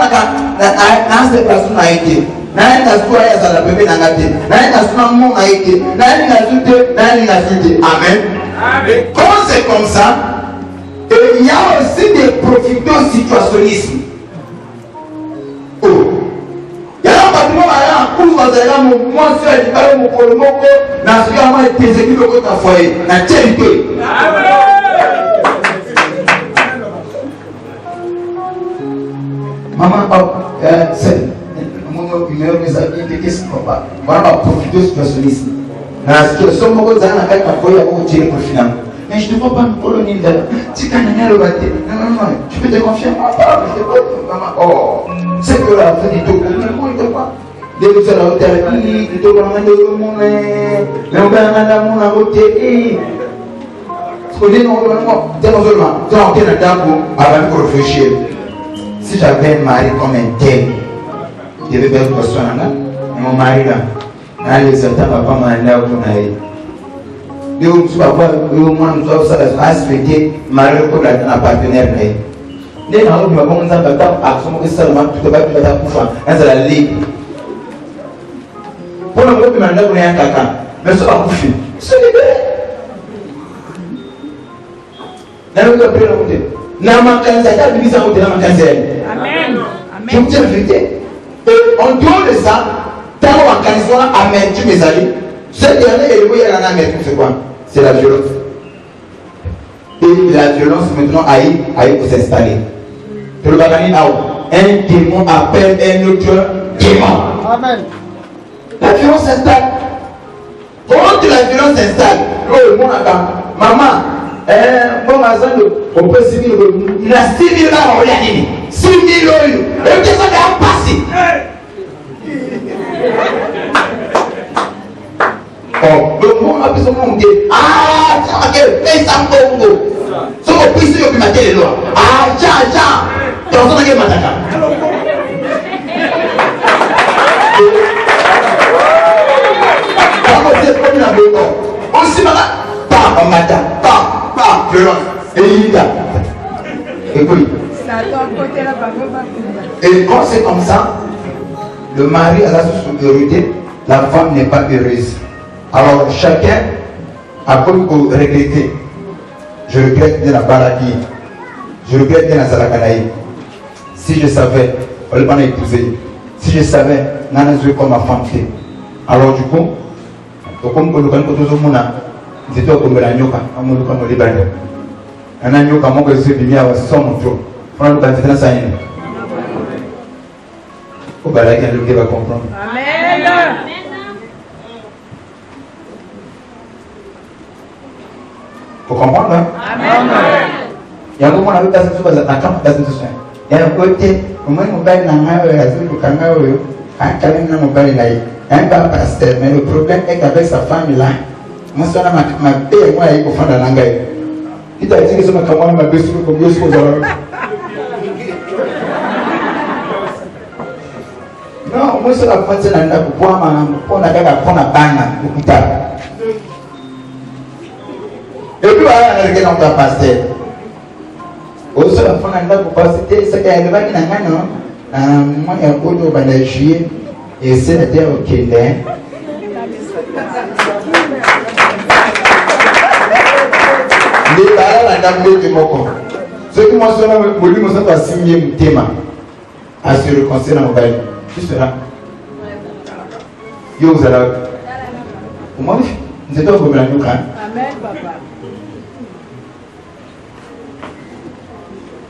dans cette personne a été. Nani na sua ya za la bébé na ngate. Nani na sua mon a été. Nani na zute, nani na zute. Amen. Amen. Quand c'est comme ça, il y a aussi des profiteurs situationnisme. Oh. Il y a un bâtiment à un cours dans un moment sur le palais mon colombo, dans ce cas, moi, tes équipes de votre foyer, la charité. Maman, c'est mon humeur, mes amis, qu'est-ce qu'on va? Voilà, profiter de situationnisme. Dans la situation, moi, j'ai un cas de foyer pour tirer pour le final. Mais je ne vois pas me coloniser là. Tu peux le battre. Non, tu peux te confier à moi. Maman, oh, c'est que là, vous dites tout. Mais quoi? Dès que c'est la hauteur, il dit tout le monde est mon mais on va dans mon côté. Ce qu'on dit, non, c'est non seulement, tu as entendu un temps avant de réfléchir. Si j'avais un mari comme un tel, je devais faire une question là. Et mon mari là, dans les autres, papa m'a amené au Bonaï. Et on se voit, moi, nous avons ça, souhaité, marié pour la partenaire. Dès qu'on a dit, on a dit, action seulement, tout va tout à coup, c'est la ligue. Pour le groupe, on a dit, un caca, mais ça va coucher. Se libérer. N'a pas pris la route. N'a pas pris la route. N'a pas pris la route. Amen. Je vous dis la vérité. Et en dehors de ça, tant qu'on a besoin d'amertume, mes amis, ce dernier élément, il y a un amertume, c'est quoi? C'est la violence. Et la violence, maintenant, a eu pour s'installer. Le bagani un démon appelle un autre démon. Amen. La violence s'installe. Quand la violence s'installe, maman, on peut 6 000 euros. Il a 6 000 euros. 6 000 euros. Et qu'est-ce qu'on a passé? Oh, le monde m'a pris son monde. Ah, ça m'a dit, et ça me bongo. So, puis, si, on peut mettre les lois. Ah, tiens. Dans son game, mataka. On s'y va là. Pas, matin, pas, violence. Et il y a. Écoute. Et quand c'est comme ça, le mari a la supériorité, la femme n'est pas heureuse. Alors chacun a comme regretter. Je regrette de la baraki. Je regrette de la salakanaï. Si je savais, on ne pas épouser. Si je savais, nana joué comme ma femme fait. Alors du coup, comme le canton de Mona, c'était comme la nyoka, on me le connaît les bandes. Un agneau comme moi que je suis bien à son tour. On le canton de Saïn. Au balai, quelqu'un va comprendre. Amen. Faut comprendre, hein? Amen. Il y a un moment où on a vu il y a un côté, au moins, on va aller dans un pasteur, mais le problème est qu'avec sa femme là, moi, je ma paix, moi, il faut faire la langue. Il t'a dit que c'est ma camarade, ma belle comme Dieu se pose. Non, moi, c'est la fin de l'année pour pouvoir prendre la banane, pour plus tard. Et puis, voilà, on regarde notre pasteur. Aussi, la fin de l'année pour passer, c'est qu'il y a le bain qui n'a pas, non? Moi, il y a un peu de banage. Et c'est la terre au Kenya. Les parents la dame de Moko. Ceux qui m'ont sonné, ils m'ont pas signé mon thème à se réconcilier dans mon bail. Qui sera? Yo, vous allez. Pour moi, c'est toi qui me l'avez dit. Amen, papa.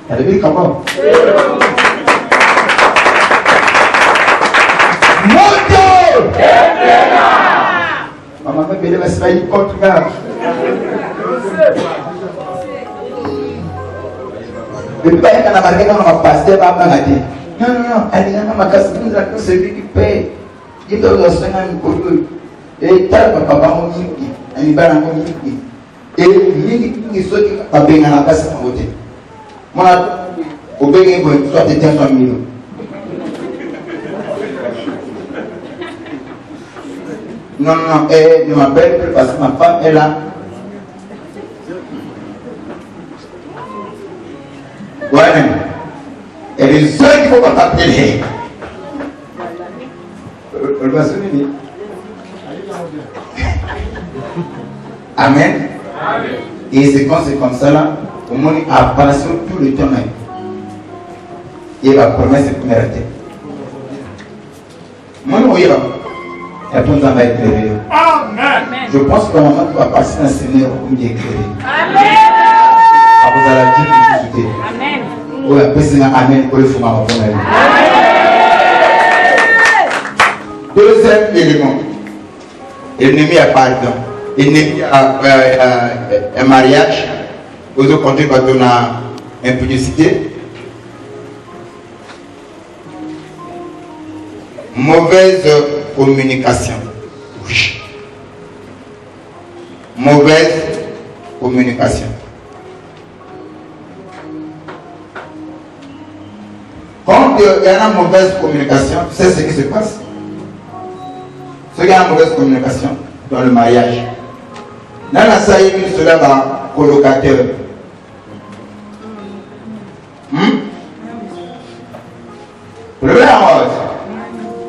Elle est comment? Maman me dit que c'est contre moi. Le père qui a marqué dans ma pasteur va me dire non, elle est dans ma casse, nous avons celui qui paye. Il doit le soigner un peu. Et tel papa m'a dit, il va dans mon lit. Et il soit qui a bien dans la casse à côté. Moi, au béni, soit de 500 000. Non, elle ne m'appelle plus parce que ma femme est là. Ouais, elle est seule qu'il ne faut pas t'appeler. On va se dire. Amen. Et c'est quand c'est comme ça là, au moins il a passé tout le temps. Et la promesse est première été. Moi, il va. Et pour nous va éclairer. Amen. Je pense que maman va passer dans le Seigneur pour nous éclairer. Amen. Après ça, la Dieu nous Amen. Ou la paix, c'est Amen pour le fou maman pour nous. Deuxième élément. L'ennemi a pardon. L'ennemi a un mariage. Aux autres côtés, va donner impudicité. Mauvaise communication. Oui. Mauvaise communication. Quand il y a une mauvaise communication, tu sais ce qui se passe? Ceux qui ont une mauvaise communication dans le mariage. Dans la saïe, cela va colocataire.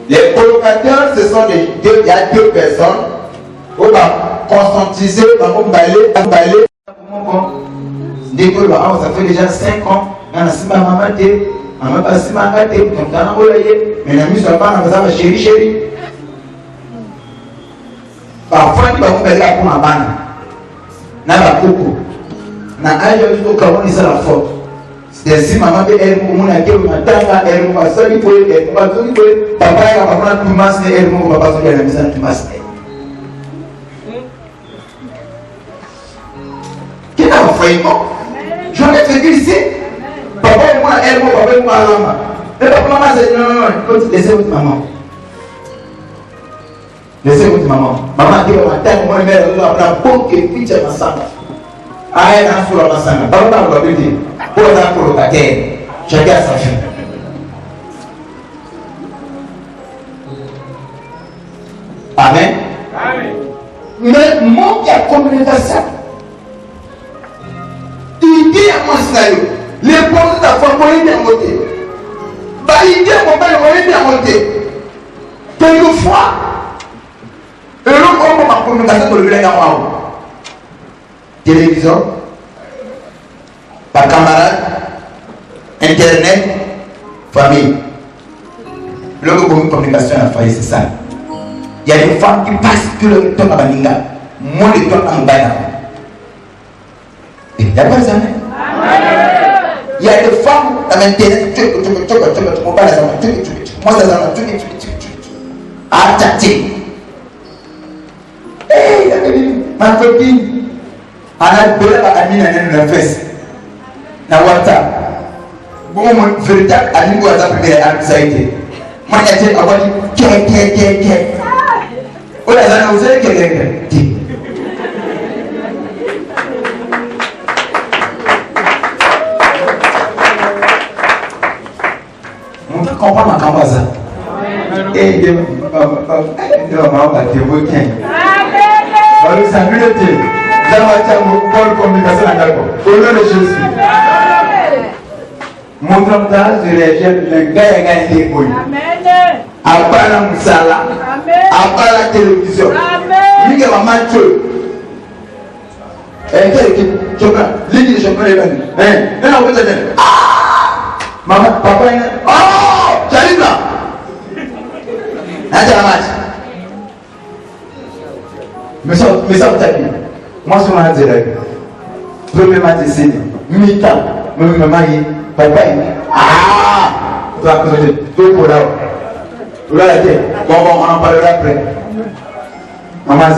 Les colocataires, ce sont il y a deux personnes. On va conscientiser, on va emballer. Ça fait déjà 5 ans. On a si ma maman était, on a pas si ma maman était, on a envoyé. Mais la mise en place, on va chéri. Parfois, il va vous mettre pour ma banne. N'a pas beaucoup. N'a pas eu au cas où il la faute. C'est si maman est elle, a dit, elle m'a sali pour elle, m'a dit, papa, il va prendre tout masque, elle m'a pas sorti à la maison, tout masque. Qui t'a fait? J'en ai fait ici. Papa, elle m'a pas maman. Le papa, maman, c'est non, il faut laisser votre maman. Laissez-moi dire maman. Maman dit au matin, moi, je vais la bonne qui est pitch à ma sang. Aïe, un four à ma sang. Papa, on va lui dire. Pour la colocataire. Chacun sa fille. Amen. Amen. Mais mon qui a communication. Il dit à mon scénario. Les portes de la femme vont bien monter. Bah, il dit à mon père, vont bien monter. Quelquefois, et l'autre, on va communication pour le bien à moi. Télévision, par camarade, internet, famille. L'autre communication à la famille, c'est ça. Il y a des femmes qui passent tout le temps à Baninga. Moi, le temps en Baïna. Et il n'y a pas ça. Il y a des femmes à l'intérieur. Moi, ça va. Ah, tati. Hé, ma copine. Elle a donné à Amine dans la fesse. Dans le WhatsApp. Bon, mon véritable ami WhatsApp, il a anxiété. Moi, il a dit, oh là là, vous avez quelqu'un. On peut comprendre ma cambaza. Et maman va te voter. Voilà, ça lui était. Ça va être une communication à d'accord. Au nom de Jésus. Mon frère, je rejette le gars et gagné des bouilles. À part la moussala, à part la télévision, il y a un match. L'idée de champion est venue. Maman, papa, oh, j'arrive là. C'est un match. Mais ça, vous tapez. Moi, je suis un direct. Premier match de Séné. Mi-temps. Maman, papa, ah, tu vas causer. Tout pour là. Bon, on en parlera après. Maman,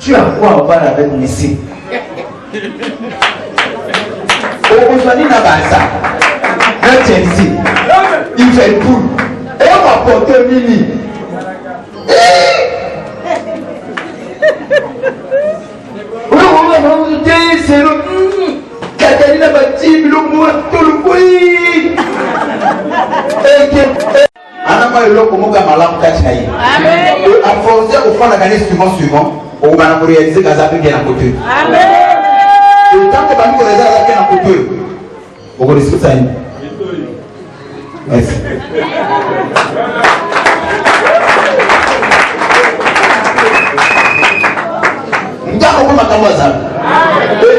tu as quoi en parler avec Messi? Aujourd'hui, n'a pas ça. Un Chelsea, il fait le poule. Et on va porter un mini. C'est le. Catalina Bati, le mot, tout le bruit. À forcer au fond de l'année suivant, on va réaliser qu'à Zapi bien à côté. Et tant que nous réalisons à Zapi à côté, on va discuter ça. Merci.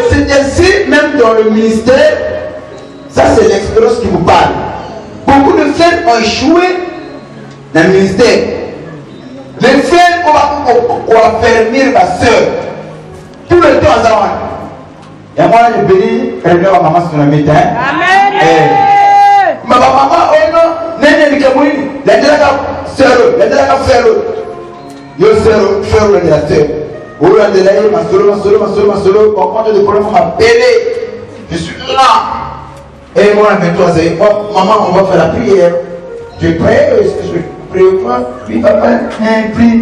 C'est ainsi, même dans le ministère, ça c'est l'expérience qui vous parle. Beaucoup de frères ont échoué dans le ministère. Les frères, on va fermer ma soeur. Tout le temps à Zawan. Et moi, je bénis, elle vient à maman sur le matin. Amen. Ma maman, oh non, n'est pas comme lui. La dernière soeur, la dernière frère. Yo, frère, la dernière soeur. Oh là, de là, ma soeur, quand j'ai des problèmes, on m'appelle. Je suis là. Et moi, avec toi, c'est oh, maman, on va faire la prière. Je prie, je prie, puis papa, prie.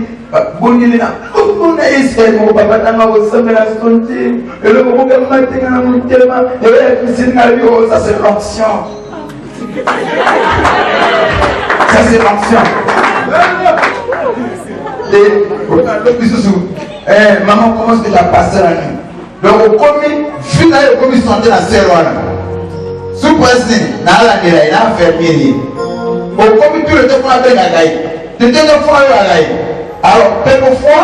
Bon, il est là. On a essayé, mon papa, dans ma ressemble à la santé. Et le moment où on m'a dit, on tellement. Et ça, c'est l'onction. Ça, c'est l'onction. Et maman, comment est-ce que j'ai passé la nuit? Donc, au commis, vu là, le commis sentait la serre. Sous président, il a fermé. Au commis, tout le temps, on a fait la gaille. De temps en temps, on a gaille. Alors, quelquefois,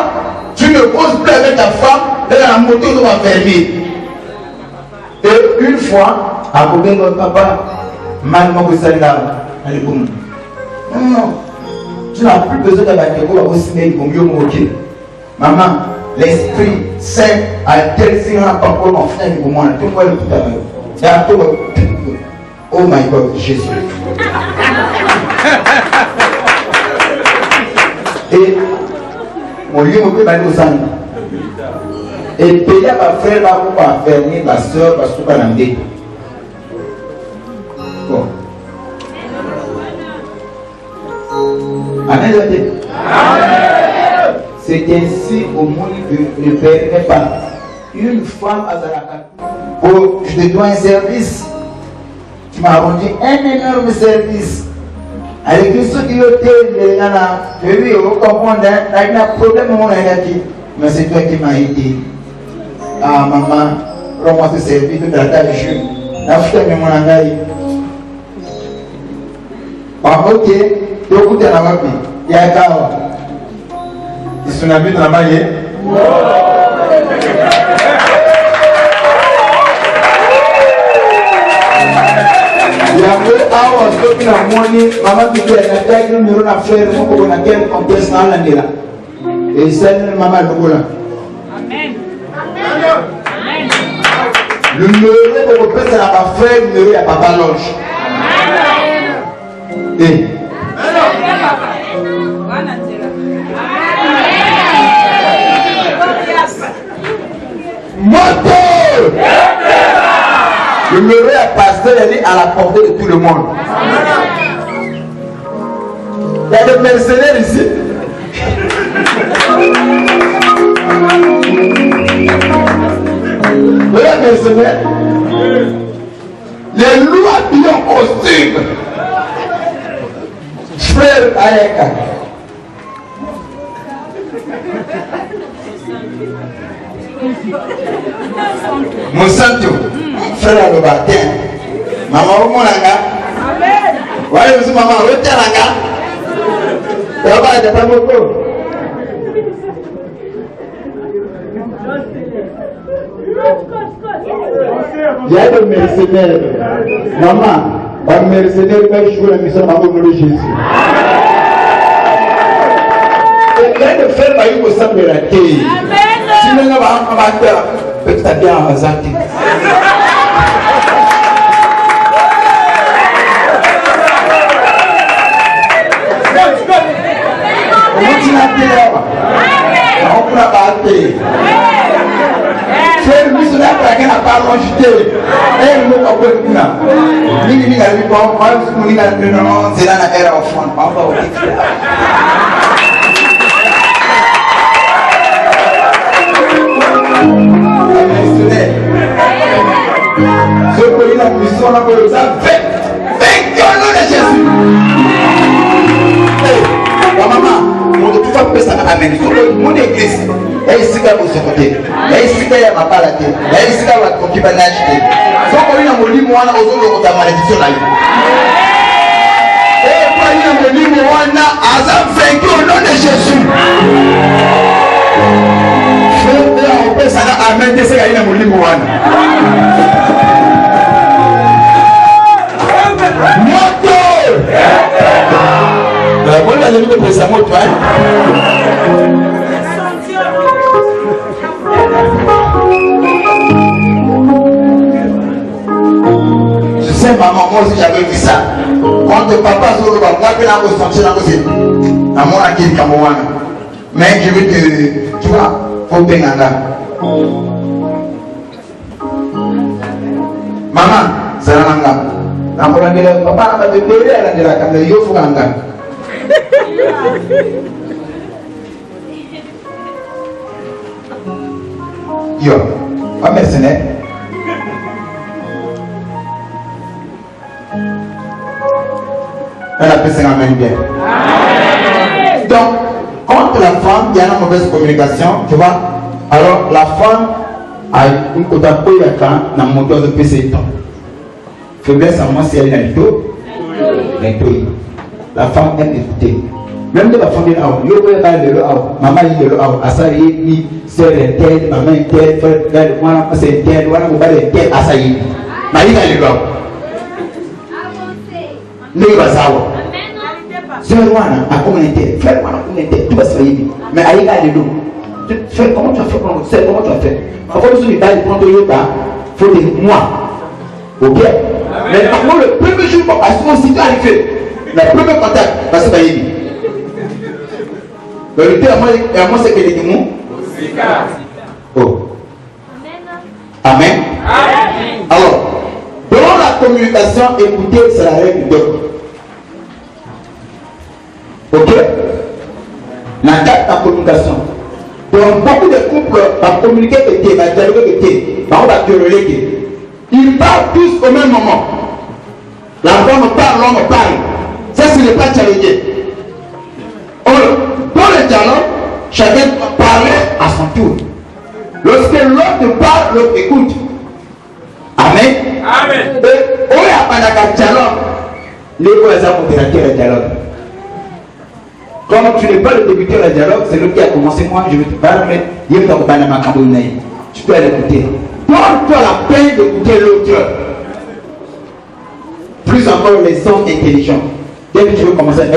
tu ne causes plus avec ta femme, et la moto va fermer. Et une fois, à côté de notre papa, maman, vous savez là, allez, boum. Non. Tu n'as plus besoin de battre pour aussi pour mieux moquer. Maman, l'Esprit Saint a intéressé un papa mon frère pour moi. Tu vois le tout à l'heure. Oh my God, Jésus. Et mon lieu me fait aux amis. Et payer ma frère là pour faire ma soeur parce que pas l'amener. Bon. Amen. C'est ainsi au monde que le Père n'est pas. Une femme à Zaraka. Oh, je te dois un service. Tu m'as rendu un énorme service. Avec ceux qui ont été là, je vais comprendre, il y a un problème, mais c'est toi qui m'as aidé. Ah, maman, rends-moi ce service de la tâche. Je n'ai mon engagement. Ah, ok, tu écoutes la maman. Il y a un cas. Ils sont habillés dans la maille. Il y a un hour, je suis en money, maman qui dit, elle a un numéro d'affaires, on a quel contexte dans l'année là. Et c'est maman le là. Amen. Amen. Le numéro qu'on peut c'est la frère, le numéro il y a papa loge. Et moteur. Le numéro est pasteur, elle est à la portée de tout le monde. Il y a des mercenaires ici. Il y a des mercenaires. Les loups habillés en costume. Frère Ayeka. Monsanto. Frère le baptême. Maman, où mon langa? Amen. Ouais, maman, où t'es langa? Ça va, t'es pas beaucoup. Il y a des mercenaires. Maman, un mercenaire peut jouer la mission dans le nom de Jésus. Il y a des frères qui ont besoin de la terre. Si nous avons un amateur, peut-être bien en Zati. On n'a pas été. Frère missionnaire qui n'a pas longité. Et nous avons fait ça. Nous avons fait non, c'est là la era au fond. On va au titre. Missionnaire. Ce que la mission n'a pas besoin de faire. Vainqueur au nom de Jésus. Maman, tu vas faire ça à mon église. Et ici, il y a mon côté. Et ici, il y a ma palate. Et ici, il y a ma concubinage. Donc, on a mon lit, moi, aux autres, on a malédiction là. Et puis, il y a mon lit, moi, on a Azam vaincu au nom de Jésus. Frère, on peut ça là, amen, c'est qu'il y a mon lit, moi. Moto! Bon, là, je vais te présenter à moi, toi. Je sais, maman, moi aussi j'avais vu ça. Quand le papa Zoro va me la ressenti dans le à mon acquis Kamouana. Mais je veux te. Tu vois, faut bien là. Maman, c'est la langue. Papa n'a pas de bébé à la caméra. Il faut un gars. Yo, pas mercenaire. Elle a fait 50 000 bien. Donc, contre la femme, il y a une mauvaise communication, tu vois. Alors, la femme a une côte à peau dans le moteur de PC. Faiblesse à moi, si elle est dans le dos. La femme aime écouter. Même de la famille, maman est là, Assaï, c'est tel, maman est tel, frère, moi, c'est tel, voilà, mon père est tel, Assaï. Maïa est là. Ne va savoir. Sœur Wana, à communauté, frère Wana, communauté, tout va se faire. Mais Aïga est là. Frère, comment tu as fait? Comment tu as fait? Parfois, nous sommes les balles, quand on y va, il faut des mois. Ok? Mais par contre, le premier jour, parce qu'on s'y est arrivé, le premier contact, parce que c'est le thé à moi c'est que les démons. Oh. Amen. Amen. Alors, dans la communication, écoutez, c'est la règle d'or. Ok? La carte de communication. Donc beaucoup de couples vont communiquer avec eux, vont dialoguer avec eux, vont quereller. Ils parlent tous au même moment. La femme parle, l'homme parle. Ça, ce n'est pas dialoguer. Dans le dialogue, chacun doit parler à son tour. Lorsque l'autre parle, l'autre écoute. Amen. Amen. Et on a pas de dialogue. Les voisins ont dératé le dialogue. Comme tu n'es pas le débuteur du dialogue, c'est lui qui a commencé. Moi, je vais te parler. Tu dois l'écouter. Donne-toi la peine d'écouter l'autre. Plus encore les hommes intelligents. Dès que tu veux commencer, non,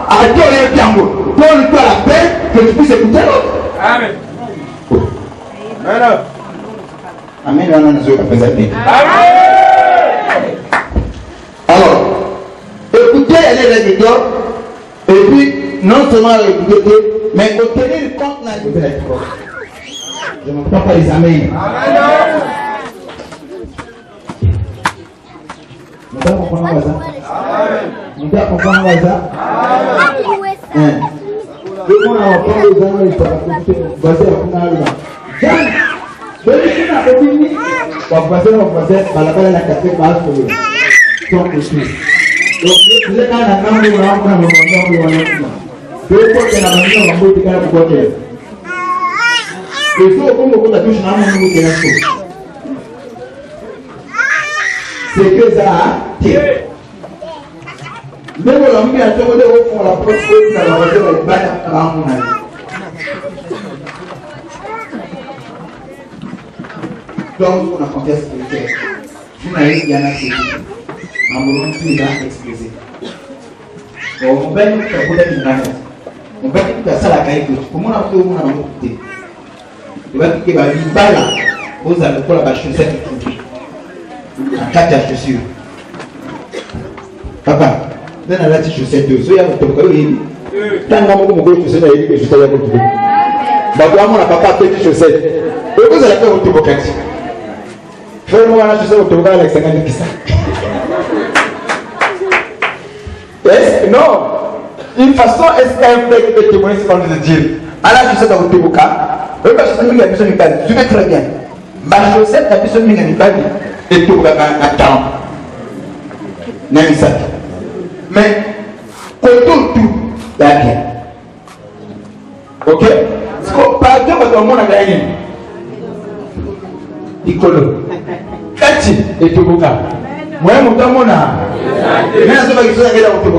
arrêtez les pianos. Donne-toi la peine que tu puisses écouter l'autre. Amen. Amen. Amen. Alors, écoutez les règles d'or, et puis non seulement écouter, mais obtenir compte dans les règles. Je ne comprends pas les amen. Mon père comprend ça. Mon père comprend ça. Le monde a entendu les amis, il faut passer à Kunala. Celui qui n'a pas fini, on va passer, par la balle à la café, par la folie. Donc, le Suisse. Donc, vous êtes dans la langue de l'homme, dans le monde, dans le monde. Deux fois que la maison va vous dire pour quoi. Et ça, comme vous avez touché dans le monde, vous avez tout. C'est que ça, même l'homme qui a trouvé au fond la prospérité, ça va faire le bain à la monnaie. Donc, on a contesté spirituel. Vous n'avez rien à dire. En moment où il a explosé. Bon, mon père nous fait peut-être une affaire. Mon père nous fait ça la caille. Comment on a fait au monde à m'écouter? Il va dire qu'il va dire là. Vous allez pour la chaussette et tout. En 4 chaussures. Papa, donne la petite chaussette de soya. Tant que mon gros chaussette a dit que je t'ai dit que tu veux. Bah, moi, papa, petite chaussette. Et vous allez faire votre bocati. Fais-moi la chaussette au toga avec 50 qui ça. Non, une façon est-ce de témoigner ce qu'on veut dire. Alors, je sais dans votre boca, je vais très bien. Ma chaussette a besoin de m'épargner et tout va attendre. Mais, pour tout, d'accord. Ok? Par exemple, dans le monde a gagné. Icolo. Kati et tout boca. Moi, mon temps, mon âme. Mais je vais vous dire que vous avez un peu de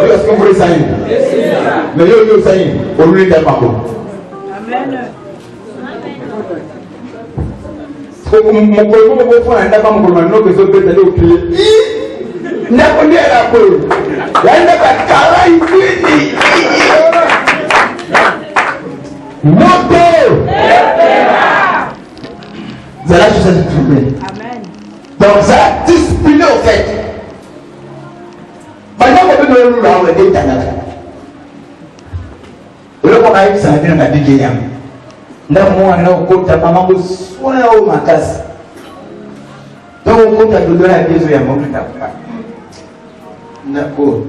est-ce qu'on voulait ça? Mais yo ça y est, on lui dit pas bon. Amen. Mon frère n'a pas mon nom que je peux aller au pied. N'a pas dit la peau. Là il n'a pas carré ici. Moto. C'est là que ça se trouve. Amen. Donc ça discipliné au fait. Maintenant, on peut nous rendre des tanakas. Le monde a eu ça, il a dit qu'il y a. Nous avons compté à maman, nous sommes au Macas. Donc, on compte à nous donner la vie de mon frère. D'accord.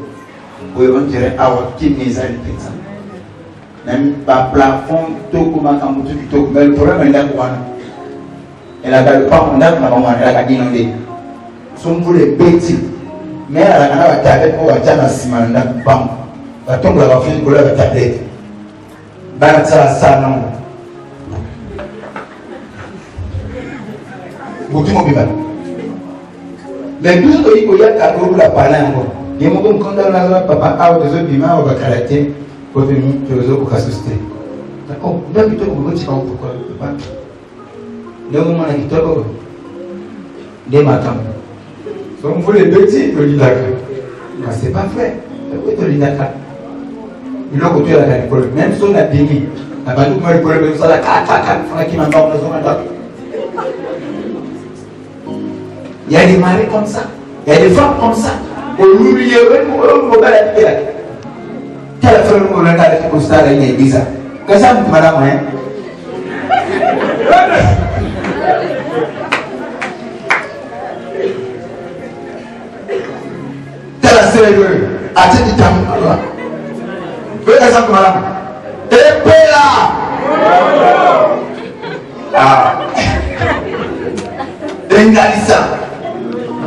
Oui, on dirait à qui mes amis. Même pas plafond, tout comme un camoutou du tout. Mais le problème est là pour moi. Elle a gagné pas mon âme, maman, elle a gagné non des. Sont pour les bêtises. Mais elle a un tablette pour la Simon Bam. La tombe la fille pour la tablette. Banatsa Sanon. Boutou Biba. Mais tout ce qu'il y a à groupe la parole. Il y a mon condamnation, papa, out des autres humains, on va caractère pour venir aux autres pour s'assister. D'accord, là plutôt que vous dites pourquoi. Le moment où il est des matins. Donc, vous les petits, le lidaka. C'est pas vrai. Pourquoi le lidaka? il a côté la canicole. Même si on a béni, la banque m'a école, mais ça la caca, qui m'a pas besoin. Il y a des maris comme ça, il y a des femmes comme ça. Au milieu, on va la dire. Quelle femme on a avec le constat de l'église? Que ça, madame, hein? Ati tamu Allah. Vous êtes ensemble madame. Et là. Ah. Engalisa.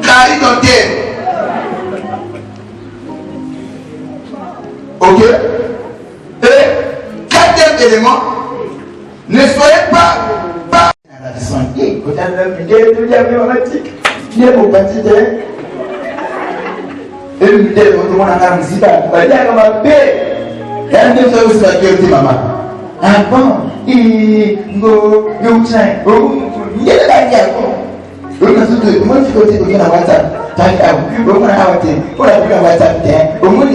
Kari doté. Ok. Et quatrième élément, ne soyez pas. La santé. Quand on a vu tout diabétique, il est mon petit dé. Et le ministère de la musique, il y a comme un bébé. Il y a un peu de choses qui ont été maman. Ah bon, il go, you try. Oh, il y a la guerre. Oh, on a tout de moi qui côté de la WhatsApp. T'as fait on a arrêté. On a pris la WhatsApp. Au moins,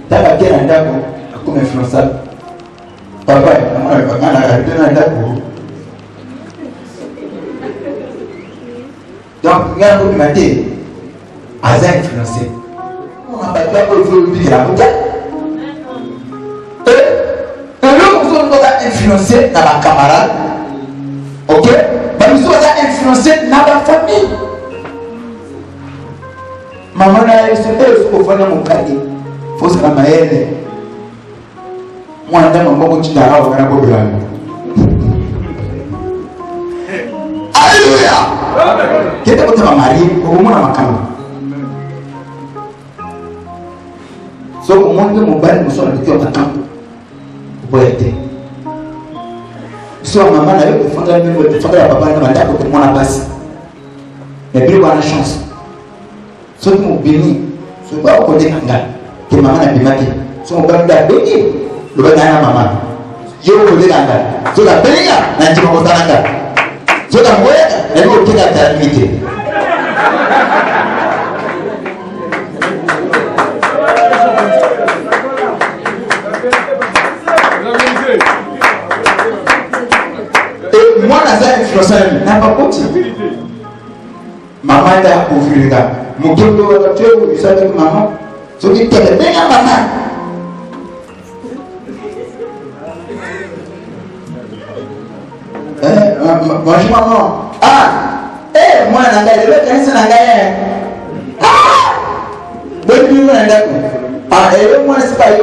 t'as pas bien un d'accord comme influençable. Papa, on a arrêté un d'accord. Donc, regarde où tu m'as dit. Asa influencé. On n'a pas de la bouteille. Et l'homme qui a influencé dans la camarade, ok? Mais nous sommes influencé dans la famille. Maman a essayé de se faire mon cadeau. Il faut se ramener. Moi, je suis un peu de temps à la Alléluia! Qui est votre mari? Au moins, ma camarade. So au monde mobile nous sommes habitués à temps pour être. So maman avait pour fonder la papa dans la table pour moi la passe. Mais bien bonne chance. So nous béni, so pas au côté kanga que maman a béni. So on va béni le bana maman. Yo au côté kanga. So la béni na ndimo kotanga. So la moya na yo côté la limité. Moi, je suis n'a pas continué. Maman est à ouvrir le gars. Mon toto est à tuer, il s'est avec maman. Ce qui est bien à maman. Bonjour maman. Ah, moi, je suis un ah, moi, c'est pas eu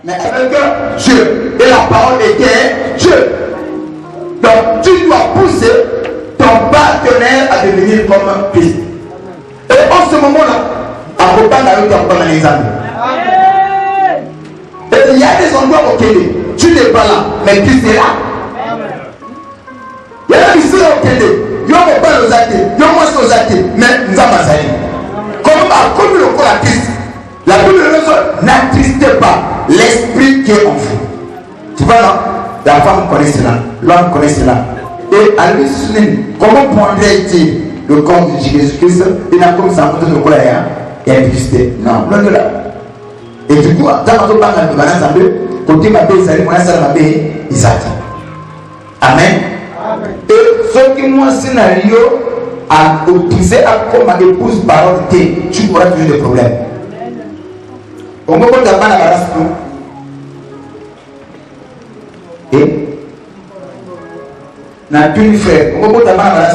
mais avec Dieu. Et la parole était Dieu. Donc tu dois pousser ton partenaire à devenir comme Christ. Et en ce moment-là, accompagne avec ton exemple. Et il y a des endroits auxquels tu n'es pas là, mais Christ est là. Il y a des choses auxquelles il y a pas aux actes, il y a moins aux actes, mais nous avons massacré. Comme le corps à Christ, la Bible dit n'attristez pas l'esprit qui est en vous. Tu vois là? La femme connaît cela, l'homme connaît cela. Et à lui souligner comment prendrait-il le corps de Jésus-Christ et la comme ça, le corps est existé. Non, non de là. Et du coup, dans notre parle de balance un peu, côté ma paix, ça lui ça ma paix, Isaac. Amen. Et ce qui moi scénario a opposé à comme ma épouse parole T, tu auras toujours des problèmes. On me compte d'abord la balance. Et n'a plus de frère. On peut pas t'amarrer.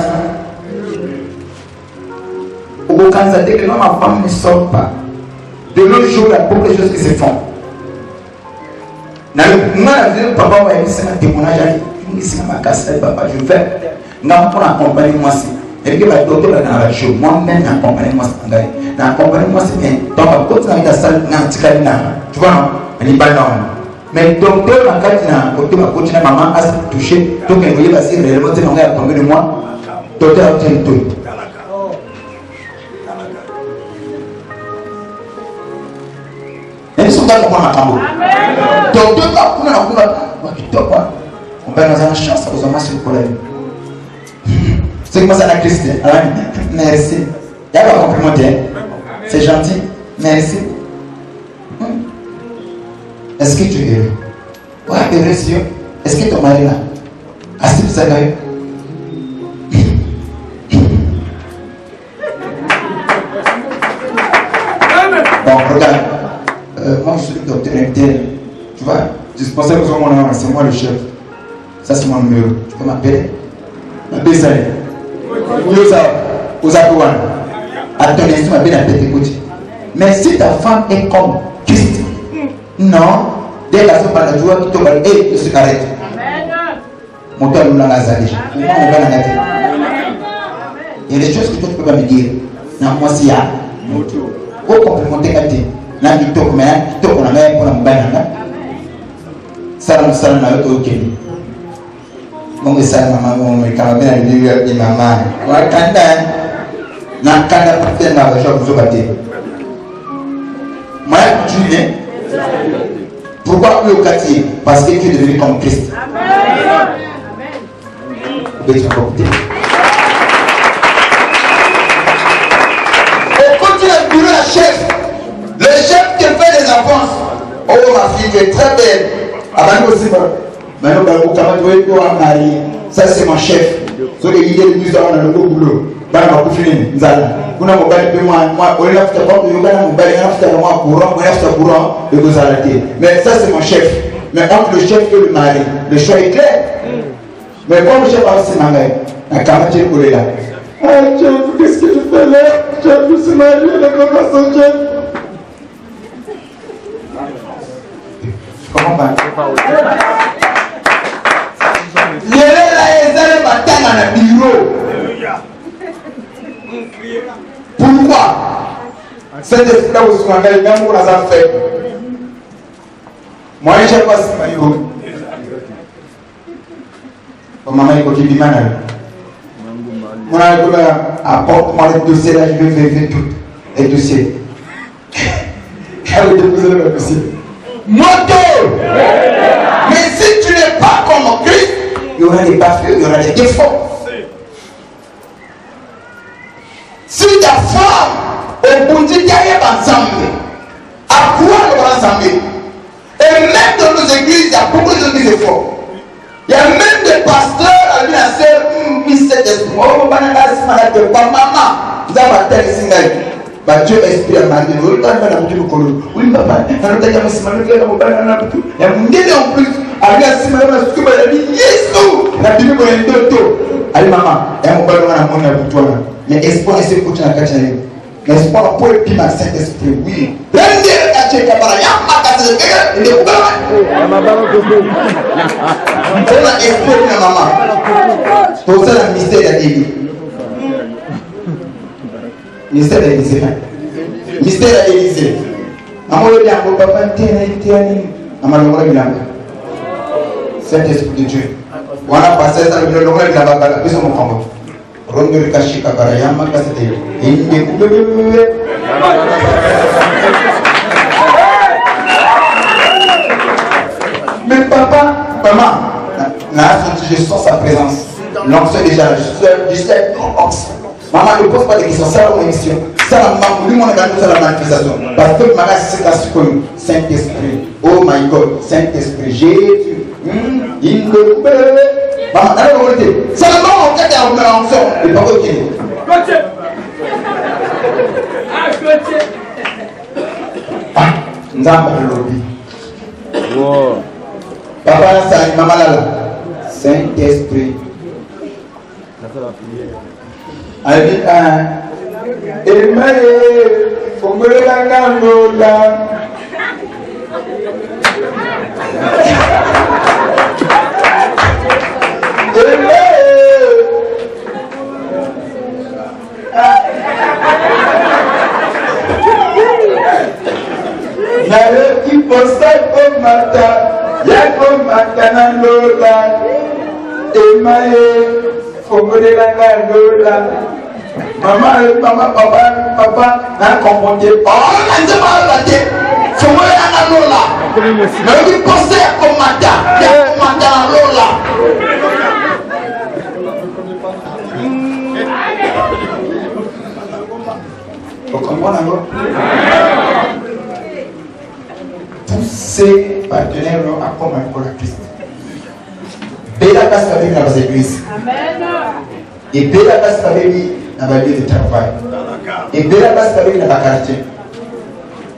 Au Canada, dès que ma femme ne sort pas, de nos jours, il y a beaucoup de choses qui se font. Moi, papa va essayer un témoignage. Je dis, ma casse, papa, je vais. Je vais accompagner moi. Et puis, le docteur va dans la show. Moi-même, accompagner moi. Accompagner moi, c'est bien. Donc, quand tu as la salle, tu vois, non? Elle n'est pas normal. Mais le docteur m'a dit que maman a touché, donc elle voulait passer réellement, c'est à tomber de moi. Docteur a dit tout. Ils sont là pour comprendre ma docteur on va dans une chance aux hommes sur le problème. C'est comme ça la Christ. Merci. Il y a pas complémentaire. C'est gentil. Merci. Est-ce que tu es heureux? Ouais, heureux, Seigneur. Est-ce que ton mari là? Assis ça là. Bon, regarde. Moi, je suis le docteur interne. Tu vois, dispensable sur mon nom, c'est moi le chef. Ça, c'est mon numéro. Tu peux m'appeler? M'appeler ça. Aux Akouan. À ton instant, m'appeler à tête écoute. Mais si ta femme est comme Christ, non, dès qu'elle se parle de joie, tu te parles, hé, je suis arrête. Mon toit nous l'a gazé. Il y a des choses que toi, tu ne peux pas me dire. Non, moi, si, ah, au complémentaire, là, tu toques, mais tu toques, on a même pour la mobile. Salam, salam, na yoto okeni. Mungu sana mama, kama bila nilivyo ni mama. Wakanda na kanda patenda kwa sababu zobate. Moi, tu es. Pourquoi le quartier? Parce que tu es devenu comme Christ. Amen. Amen. Et quand tu es bureau la chef, le chef te fait des avances. Oh ma fille, tu es très belle. Ça c'est mon chef. So les idées de musique on a le beau boulot. Bana ba kufini nzala. Kuna mobali pe moi on l'a fait pas yoga na mobali on a fait moi courant, on a fait courant et vous arrêtez. Mais ça c'est mon chef. Mais entre le chef et le mari, le choix est clair. Mais comme le chef a aussi mangé, na kama tu es là. Ah chef, qu'est-ce que tu fais là? Chef, je suis marié avec mon son chef. Comment pas? Il est là, il est dans le bureau. Pourquoi? Cet esprit-là où sont engagés, même pour la fait. Moi, je ne sais pas si je suis maman, il faut qu'il y ait moi, je apporte-moi les dossiers là, je vais vérifier tout. Les dossiers. Elle va déposer le dossier. Moto! Mais si tu n'es pas comme Christ, il y aura des bafures, il y aura des défauts. Si ta femme, au bout du derrière ensemble, à quoi nous allons ensemble? Et même dans nos églises, il y a beaucoup de gens qui se font. Il y a même des pasteurs à l'université, oh, maman, vous avez un tel signal. Dieu esprit à Marie, oui, papa, en plus, allez maman, mais espoir est ce que tu as caché. Espoir pour le piment Saint-Esprit, oui. Pour ça, le mystère a dit. Mystère de l'Élysée. Mystère de l'Élysée. Saint-Esprit de Dieu. Voilà, passé ça, le nom de la bagarre, puis son combat. Ronde de Kashi Kabarayama, Kassé. Mais papa, maman, là, je sens sa présence. L'onction déjà, je sais, maman ne pose pas de questions, c'est la mission. Ça, maman, lui, on a gagné la manifestation. Parce que maman, c'est la connu. Saint-Esprit, oh my God, Saint-Esprit, Jésus. Maman, allez, on était. C'est le moment où on est en l'onction. Et pas ok. Ah, nous avons le lobby. Papa, c'est maman là. Saint-Esprit. Allez, faut me le là. Qui posta comme mata, ya comme matana lola, emae, fomole la lola. Maman, papa, n'a compris. Oh, n'a pas raté. Fomole la lola. Mais qui posta comme mata, ya comme matana lola. Vous comprenez? ces partenaires à comment pour la Christ. Bela passe avec dans les églises. Et Bela passe avec dans la lieu de travail. Et Bela passe avec dans la quartier.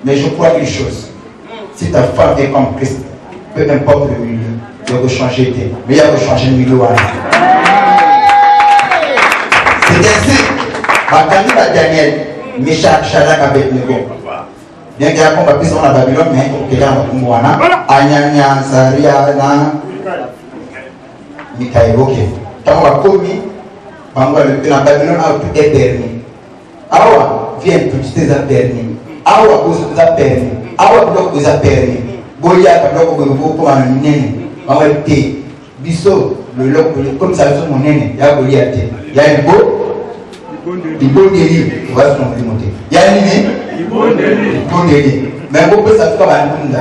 Mais je crois une chose. Si ta femme est comme Christ, peu importe le milieu, il va changer. Mais il va changer le milieu. C'est ainsi. Bakani va Daniel, Meshach, Shadrach, Abednego. Bien qu'il y a un combat plus dans la Babylone, mais il y a un combat. Anyanya, Zaria, Mikaïl, ok. Quand on va commis, la Babylone a tout est permis. Awa, viens, tout est permis. Awa, vous êtes permis. Awa, vous êtes permis. Boya, vous êtes comme un nene. Awa, t'es. Bisso, le loc, comme ça, c'est mon nene. Il y a Boya, il y a un beau. Il faut guérir, il va se monter. Il y a une idée, il faut guérir. Mais on peut s'asseoir à un monde.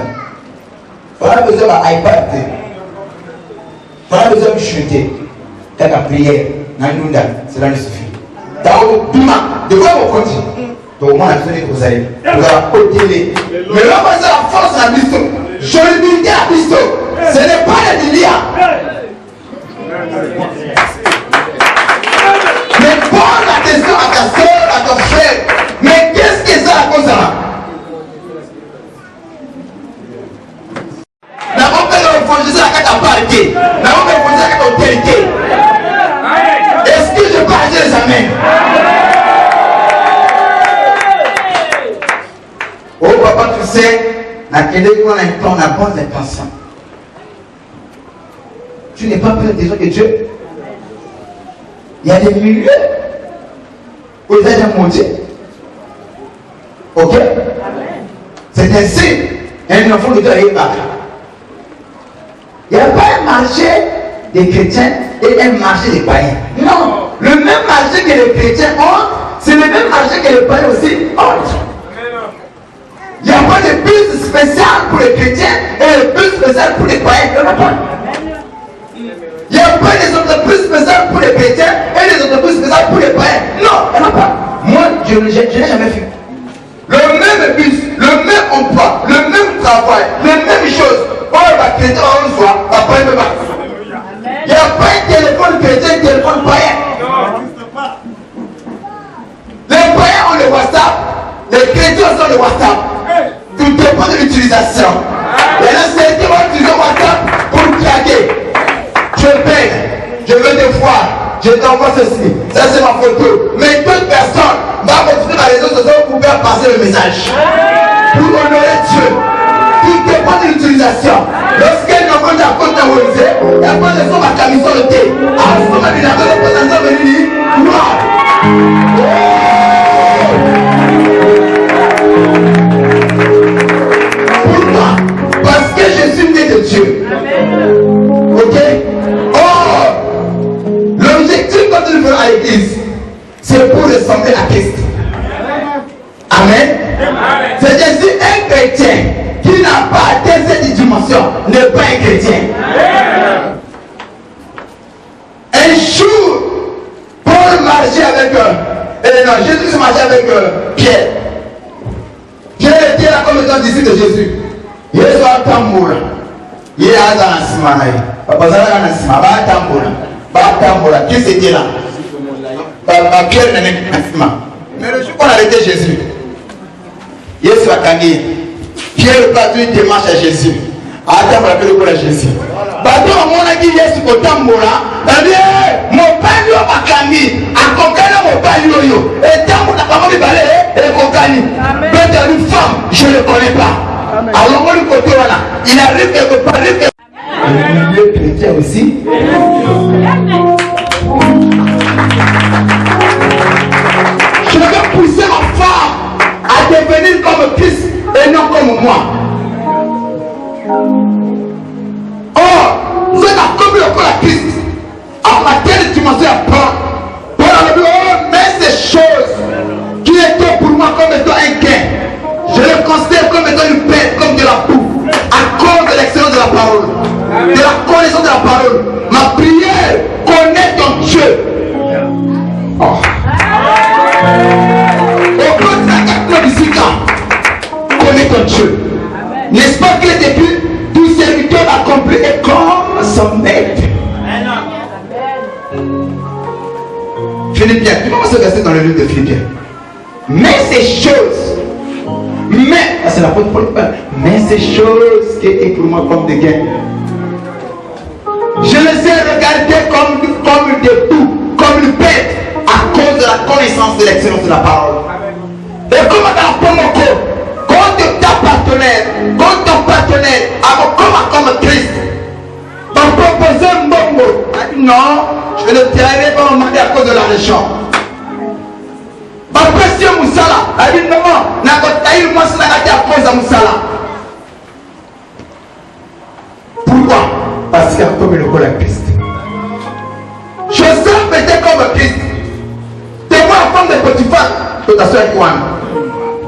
On a besoin d'un iPad. On a besoin de chuter. T'as la prière. Cela ne suffit. T'as au Douma, de quoi on continue. Donc au moins, on a besoin de vous aller. Vous allez au télé. Mais là, on a la force à Bisto. Je le dis à Bisto. Ce n'est pas les milliards. Mais pose la question à ta soeur, à ton frère. Mais qu'est-ce que ça à cause de ça? N'avons pas de refondre à ta parquet. N'avons pas de refondre à ta autorité. Est-ce que je peux agir les amènes? Oh papa, tu sais, dans quel école on a bonnes intentions. Tu n'es pas plus intelligent que Dieu. Il y a des milieux où il y a des maudits. Ok? C'est ainsi. Un enfant de Dieu est là. Il n'y a pas un marché des chrétiens et un marché des païens. Non. Le même marché que les chrétiens ont, c'est le même marché que les païens aussi ont. Il n'y a pas de bus spécial pour les chrétiens et de bus spécial pour les païens. Il n'y en a pas. Il n'y a pas des entreprises spéciales pour les chrétiens et des entreprises spéciales pour les païens. Non, il n'y en a pas. Moi, je n'ai jamais vu. Le même bus, le même emploi, le même travail, les mêmes choses. Oh, la chrétien, on le voit, la païen ne va pas. Il n'y a pas un téléphone chrétien, un téléphone païen. Les païens ont le WhatsApp, les chrétiens ont le WhatsApp. Tout dépend de l'utilisation. Il y en a certains qui vont utiliser WhatsApp pour craquer. Je paye, je veux des fois, je t'envoie ceci, ça c'est ma photo. Mais toute personne va continuer dans les réseaux sociaux pour faire passer le message. Pour honorer Dieu. Tout dépend de l'utilisation. Lorsqu'elle n'a pas de la côte d'Aouizé, il n'y a pas de son à camisole de thé. Ah, son à l'unité de représentant de l'Uni. Pourquoi? Parce que je suis né de Dieu. Ok? L'objectif quand tu veux à l'église, c'est pour ressembler à Christ. Amen. C'est ainsi un chrétien qui n'a pas atteint cette dimension n'est pas un chrétien. Un jour, Paul marchait avec Jésus marchait avec Pierre. Pierre était là comme étant disciple de Jésus. Il est sur un tambour. Il est à la simanaï. Papa Zara à la simanaï. Tambour. Qui c'était là? Pierre n'est pas. Mais le jour qu'on a arrêté Jésus, Yesu a gagné. Pierre part une démarche à Jésus. Attends, on appelle le Jésus. Bateau, on a dit Yesu au tamboura. Mon père a gagné. Accompagne mon père. Et tambour n'a pas de balai. Et Kokani. Peut-être une femme, je ne le connais pas. Alors, on le côté là. Il arrive quelque part. Le milieu chrétien aussi. Je vais pousser ma femme à devenir comme Christ et non comme moi. Or, vous êtes comme le corps à Christ. En matière de dimension à prendre. Pour le mais ces choses qui étaient pour moi comme étant un gain, je les considère comme étant une peine, comme de la boue, à cause de l'excellence de la parole, de la connaissance de la parole. Ma prière, connais ton Dieu. Oh. Au cours de la 4 ans, connais ton Dieu. N'est-ce pas que qu'il est écrit, tout serviteur accompli est comme son maître. Philippiens, tu vas se verser dans le livre de Philippiens. Mais ces choses, c'est la faute pour le peuple, mais ces choses qui étaient pour moi comme des gains, je les ai regardées comme des tout, comme une bête, à cause de la connaissance de l'excellence de la parole. Et comme dans mon corps, quand ta partenaire, quand ton partenaire, comme Christ, t'as proposé un bon mot, non, je ne tirerai pas mon mari à cause de la religion. Après si Moussala, a dit non, n'a pas taillé moi c'est à cause de Moussala. Pourquoi? Parce qu'il a comme le corps de Christ. Joseph était comme Christ. T'es moi la femme de Potiphar, de ta soeur Kouane.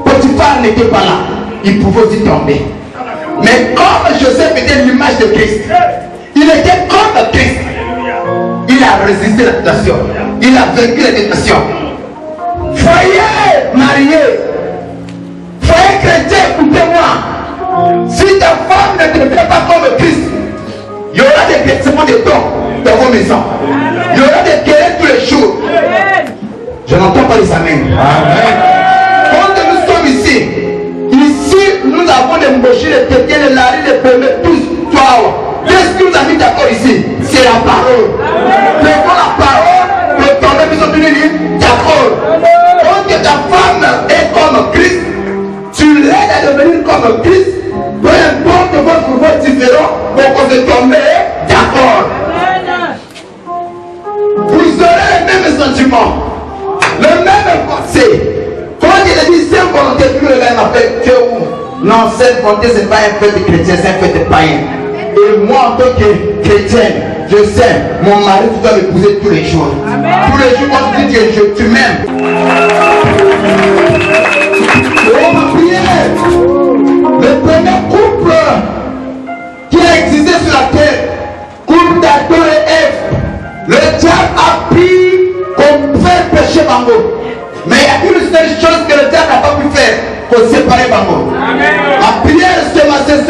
Potiphar n'était pas là, il pouvait aussi tomber. Mais comme Joseph était l'image de Christ, il était comme Christ. Il a résisté la tentation, il a vaincu la tentation. Foyer marié, foyer chrétien, écoutez-moi. Si ta femme ne te fait pas comme Christ, il y aura des versements de dons dans vos maisons. Il y aura des querelles tous les jours. Je n'entends pas les amens. Quand nous sommes ici, nous avons des mbouchis, des tétiens, des laris, des premiers, tous, toi. Qu'est-ce qui nous a mis d'accord ici? C'est la parole. Prenons la parole, le temps de nous sommes venus d'accord. Quand ta femme est comme Christ, tu l'aides à devenir comme Christ, peu importe votre vote différent, pour qu'on se tombe d'accord. Vous aurez les mêmes sentiments, le même pensée. Quand il a dit c'est volonté, tout le même appelle Dieu où? Non, cette volonté, ce n'est pas un fait de chrétien, c'est un fait de païen. Et moi, en tant que chrétien, je sais, mon mari, tu dois m'épouser tous les jours. Amen. Tous les jours, quand tu dis Dieu, tu m'aimes. On va prier. Le premier couple qui a existé sur la terre, couple d'Adam et Ève, le diable a pris qu'on fait pécher Bango. Mais il y a une seule chose que le diable n'a pas pu faire, qu'on séparer Bango. La prière ce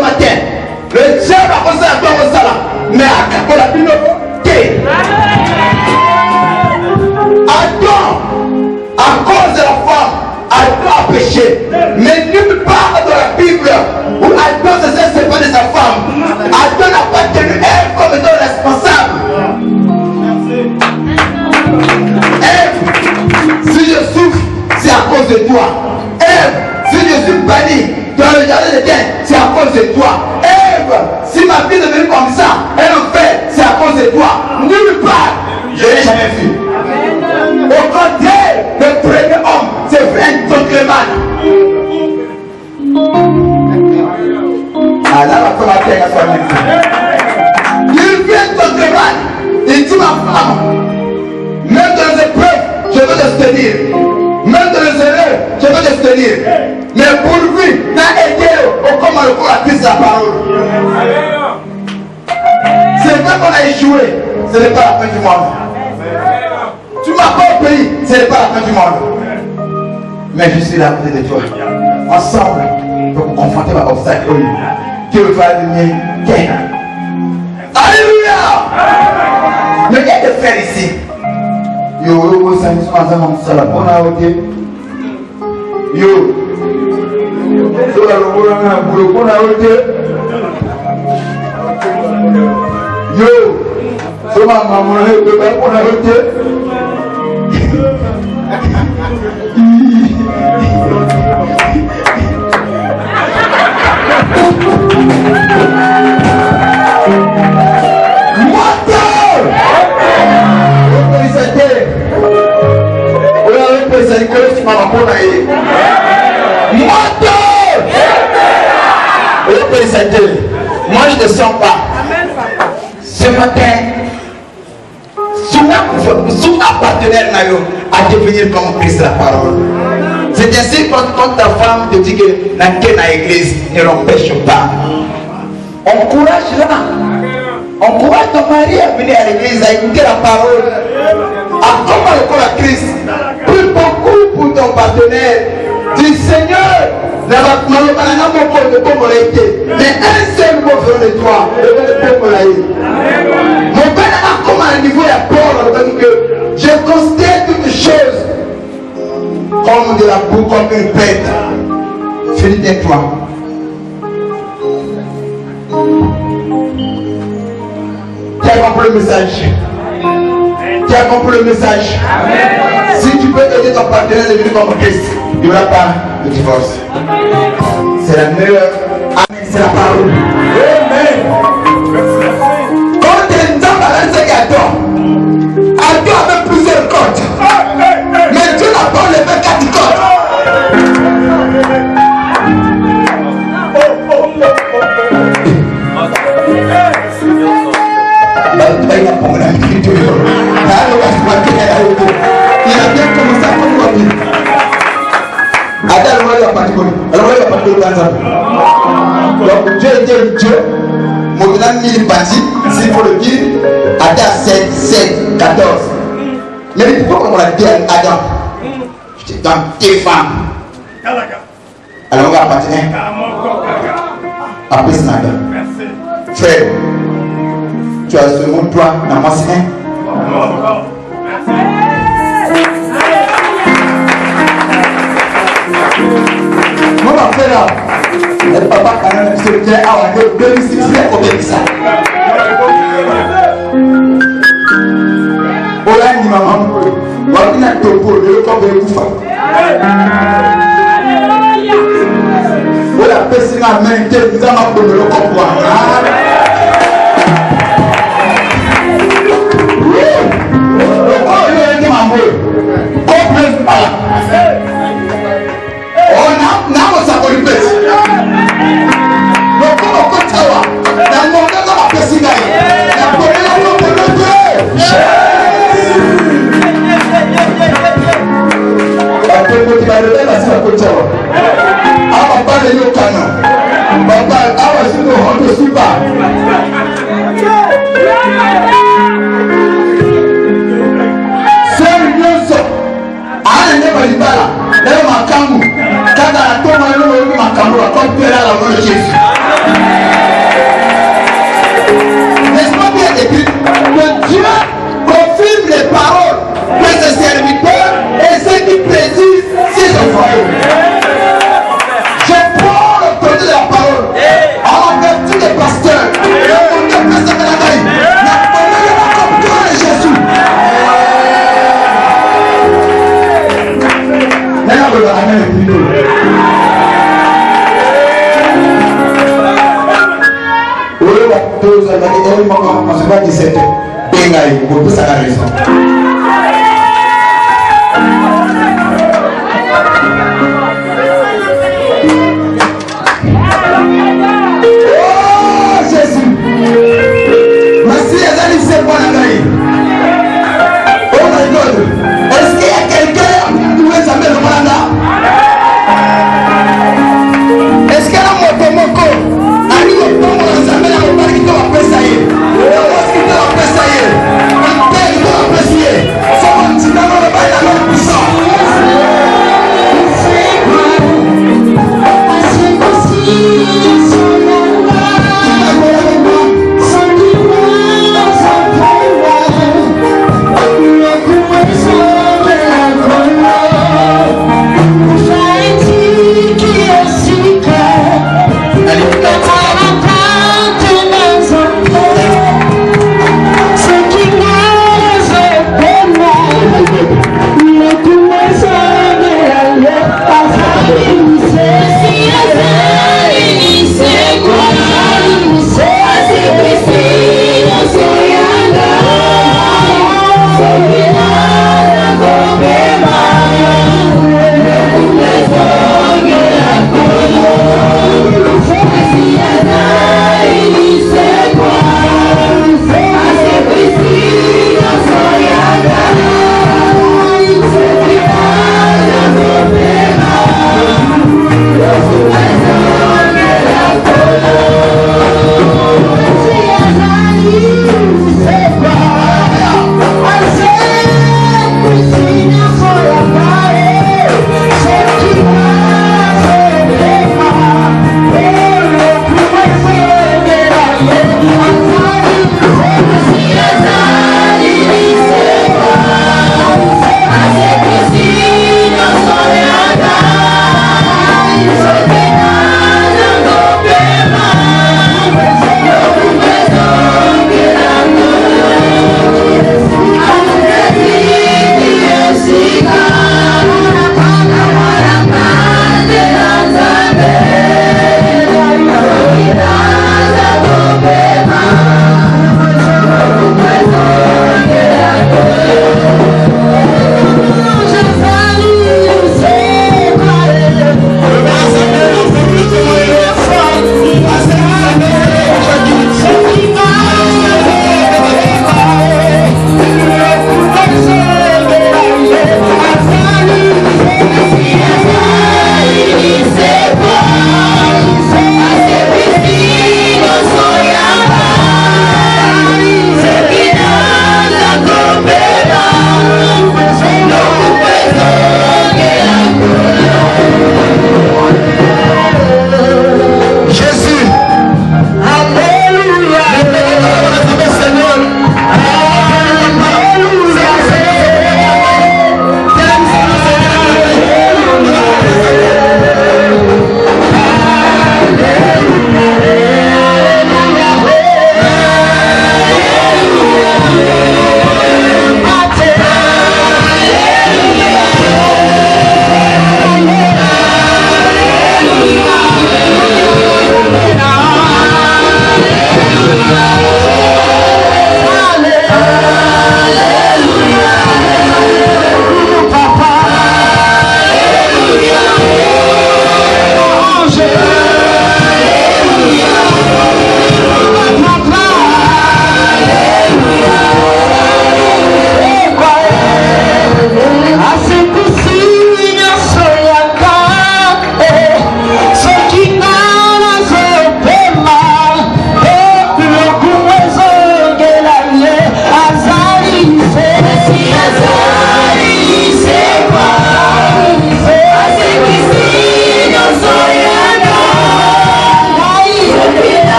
matin, le diable a pensé à toi au salam, mais à la Bible, Adam, à cause de la femme, Adam a péché. Mais nulle part dans la Bible où Adam se s'est séparé de sa femme, Adam n'a pas tenu Ève comme étant responsable. Ève, si je souffre, c'est à cause de toi. Ève, si je suis banni dans le jardin de Dieu, c'est à cause de toi. Ève, si ma fille est devenue comme ça, elle en fait, c'est à cause de toi. Nulle part, je n'ai jamais vu. Au contraire, le premier homme, c'est un gentleman. Ah là, la femme a fait à soi-même. Il vient gentleman. Il dit ma femme, même dans les épreuves, je veux te soutenir. Même dans les erreurs, je veux te soutenir. Mais pour lui, n'a aidé au comment le corps a pris sa parole. C'est vrai qu'on a échoué, ce n'est pas la fin du monde. Tu m'as pas au pays, ce n'est pas la fin du monde. Mais je suis là à côté de toi. Ensemble, pour confronter ma obstacle. Dieu va donner gain. Alléluia! Mais il y a des frères ici. Yo, ça nous passe dans mon salon. On a ôté. Yo. On a ôté. Yo. So ma maman on a ôté. Moi je ne sens pas. Ce matin, sous un partenaire à devenir comme Christ la parole. C'est ainsi quand ta femme te dit que la quête à l'église ne l'empêche pas. Encourage-la. Encourage ton mari à venir à l'église, à écouter la parole. À comment le corps à Christ. Plus beaucoup pour ton partenaire. Dis Seigneur, mais un seul mot venant de toi, mon père a comme à un niveau à Paul, que je considère toutes choses comme de la boue, comme une bête. Philippe, toi. Tu as compris le message. Tu as compris le message. Amen. Si tu peux aider ton partenaire à devenir comme Christ, il n'y aura pas de divorce. C'est la meilleure. Amen. C'est la parole. Amen. Quand tu es dans la langue, c'est Adam. Adam avait plusieurs côtes. Mais Dieu n'a pas enlevé 4 côtes. Il a bien commencé à comprendre. Adam a participé. Alors, il a participé par exemple. Donc, Dieu était Dieu. Maintenant, 1000 bâtis, s'il faut le dire. Adam 7, 14. Mais pourquoi on l'a dit à Adam? Je te donne tes femmes. Alors, on va partir. Après, c'est Adam. Frère. Tu as ce mot, toi, dans moi, c'est un. Moi, ma frère, le papa, quand même, se tient à la gueule, 2006, il a combien de ça? Ola, ni maman, on a une topo, le corps de Koufa. Ola, personne n'a même été, nous avons donné le corps pour un. N'est-ce pas bien écrit que Dieu confirme les paroles de ses serviteurs et ceux qui précisent ses enfants. Je prends l'autorité de la parole en vertu des pasteurs. On se va 17 ans. Bengaï, pour tout ça, la raison. Oh Jésus! Merci, Azali, c'est bon, Nagaï. Oh my God! Est-ce qu'il y a quelqu'un qui pouvait s'appeler le Molanda? Est-ce qu'il y a un motomoko? Ça y est.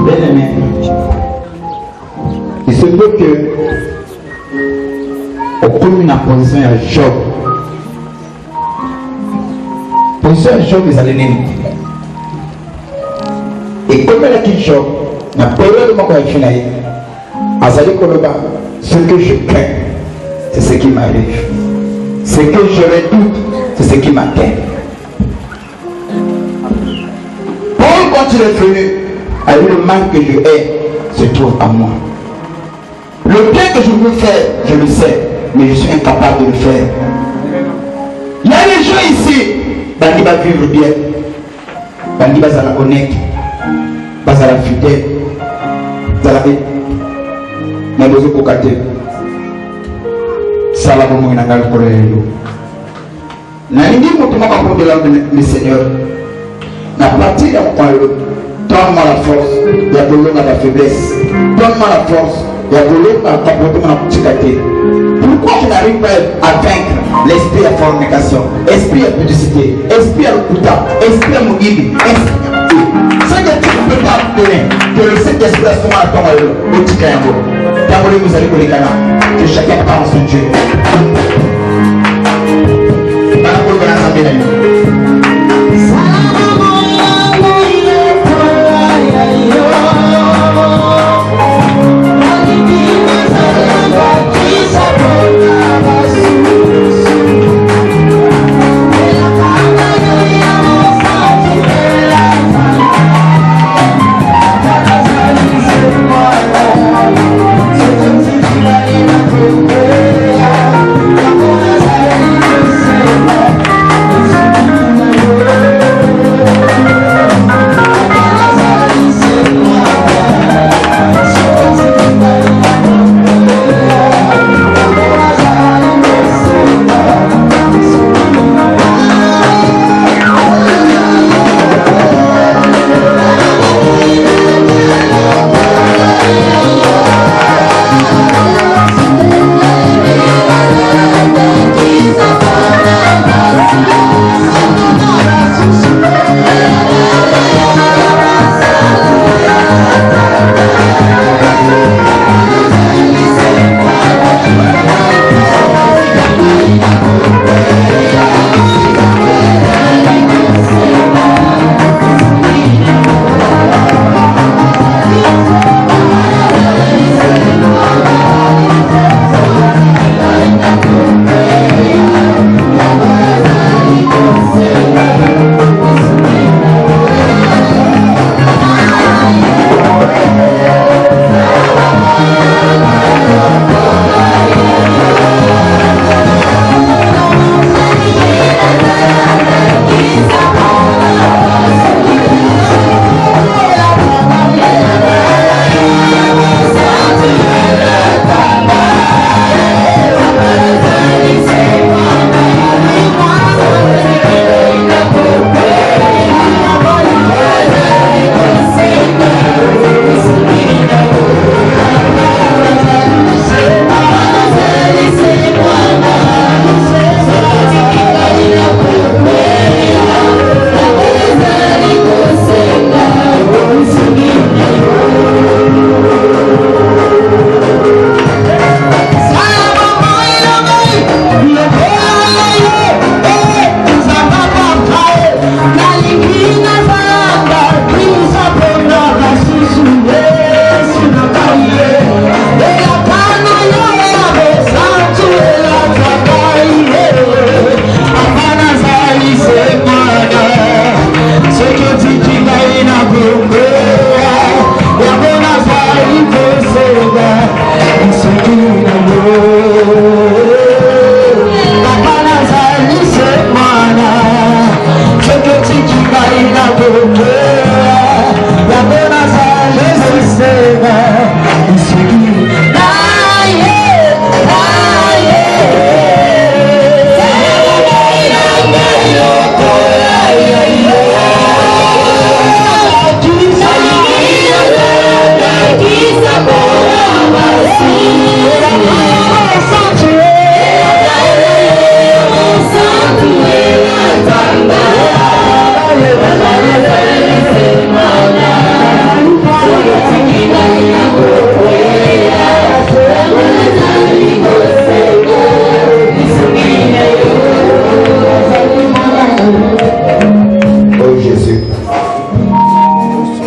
Bien-aimé, il se peut que au premier la position à Job. Position à Job, ils allaient l'ennemi. Et comme elle a dit Job, la période de mon correction, Azali Koloba, ce que je crains, c'est ce qui m'arrive. Ce que je redoute, c'est ce qui m'atteint. Paul, quand il est venu, a eu le mal que je hais, se trouve à moi. Le bien que je veux faire, je le sais, mais je suis incapable de le faire. Il y a des gens ici, qui vont vivre bien, qui vont être honnête, qui vont être fidèle, qui vont être mais vous êtes cocaté. Salam au Moïna Gal Korélo. N'allez pas de le Seigneur. La partie de donne-moi la force, il y a de l'eau dans la faiblesse. Donne-moi la force, il y a de l'eau dans la comportement de la petite. Pourquoi je n'arrive pas à vaincre l'esprit à fornication, esprit à publicité, esprit à l'outa, esprit à Mougidi, esprit à Dieu? C'est que tu ne peux pas donner que le Saint-Esprit à ce moment-là tombe au Tikayango. D'abord, vous allez pour les canards, que chacun parle en son Dieu.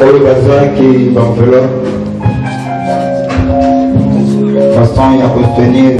oyo bazwaki baenveloppe façon ya kotenir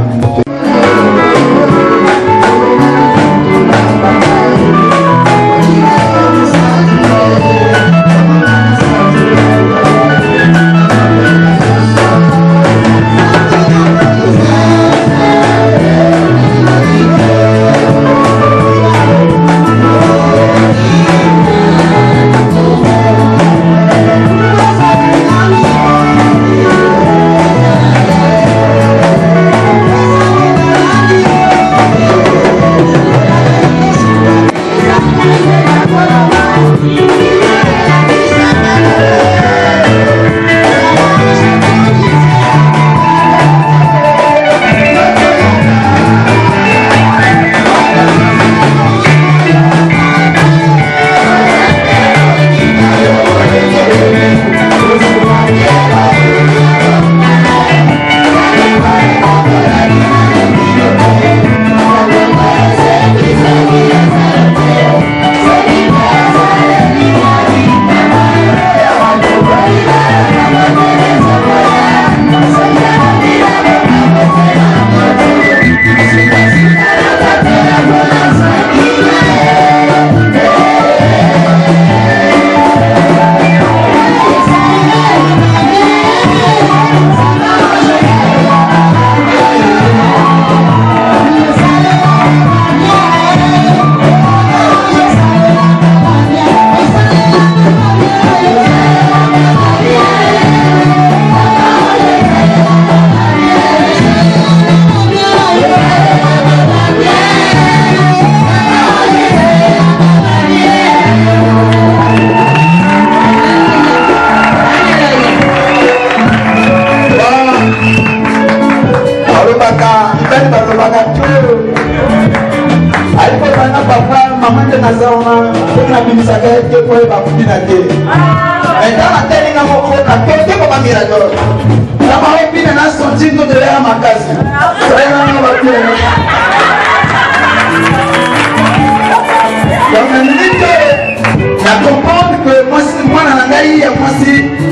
comprendre que moi,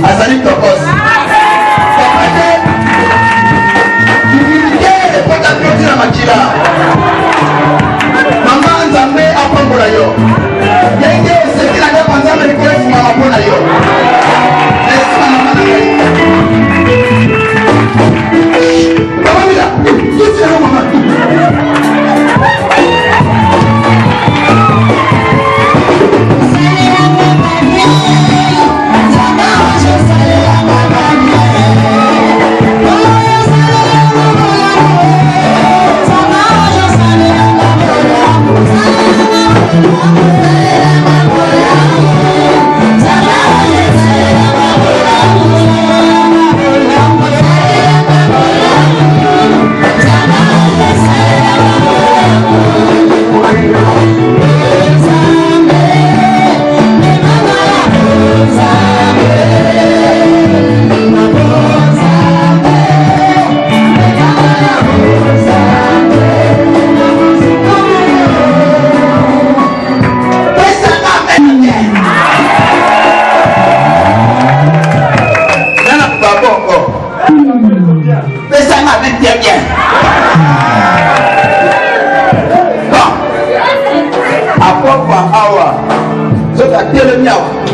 azali tokos. Humilité et pas d'applaudir la makila. Maman Nzambe apambola yo. Yenge c'est la dame Nzambe qui est fuma mapona yo. Laisse-moi maman ngai. Maman mila, tu sais là maman.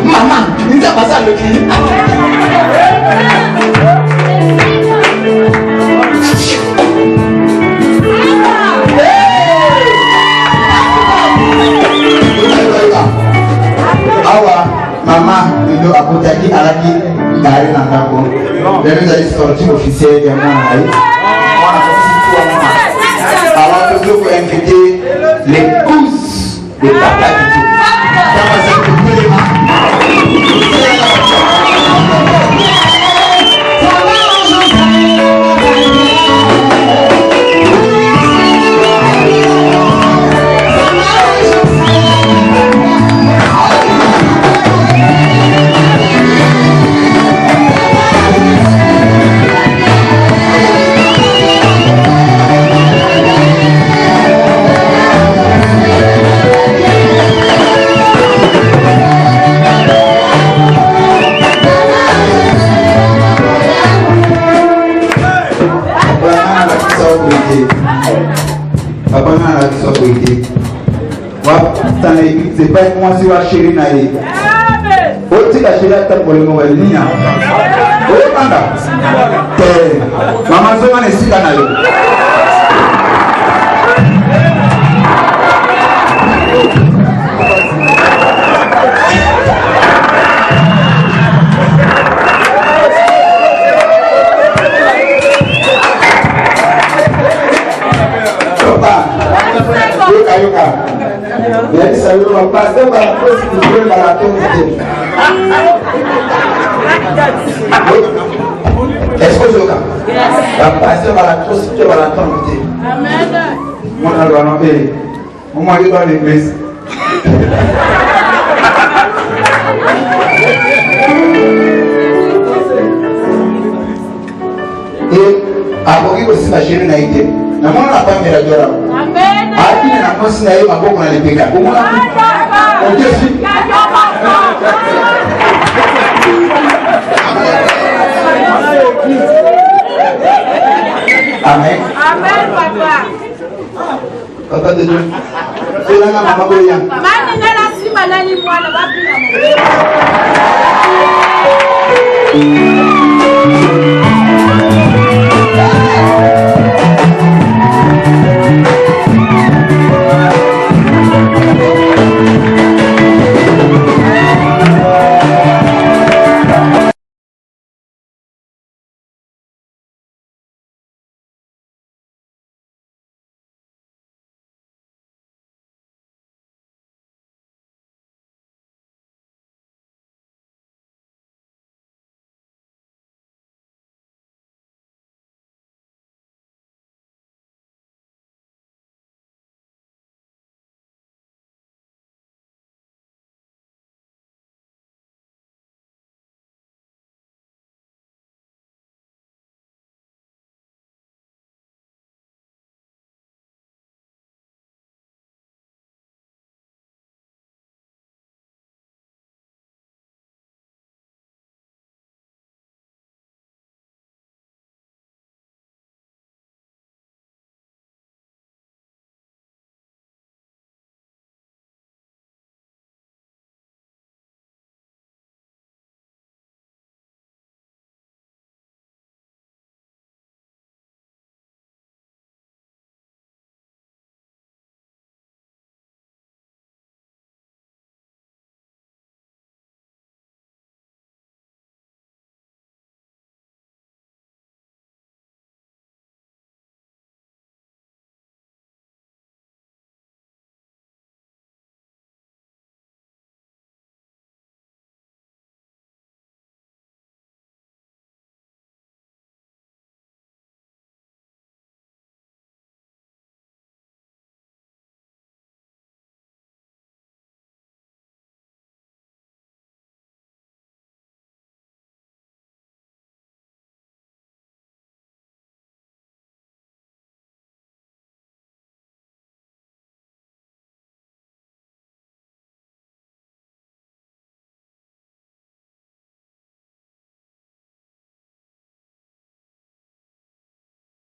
Maman, il a passé le cri. Awa, maman, il a apporté à la vie, il a rien à faire. Il a sorti officiel de moi. Alors, nous devons inviter l'épouse de Papa Dito. Yeah. pas moi si wa chéri na ye. Oti la chéri ta pour le mo walinya. O panda. Mama zoma ne sika na yo. Est-ce que je la passion va la prostituer va la tomber. Amen. Mon allant et on m'a dit dans l'église. Et après aussi la chérie n'a été. Na mwana na pamela la dora. Amen. Aki na mosi na yeye maboko na lepeka. Kumona. Ongezi. Amen. Amen papa. Papa de Dieu. C'est là maman boya. Mani nana si malani mwana wapi na mo.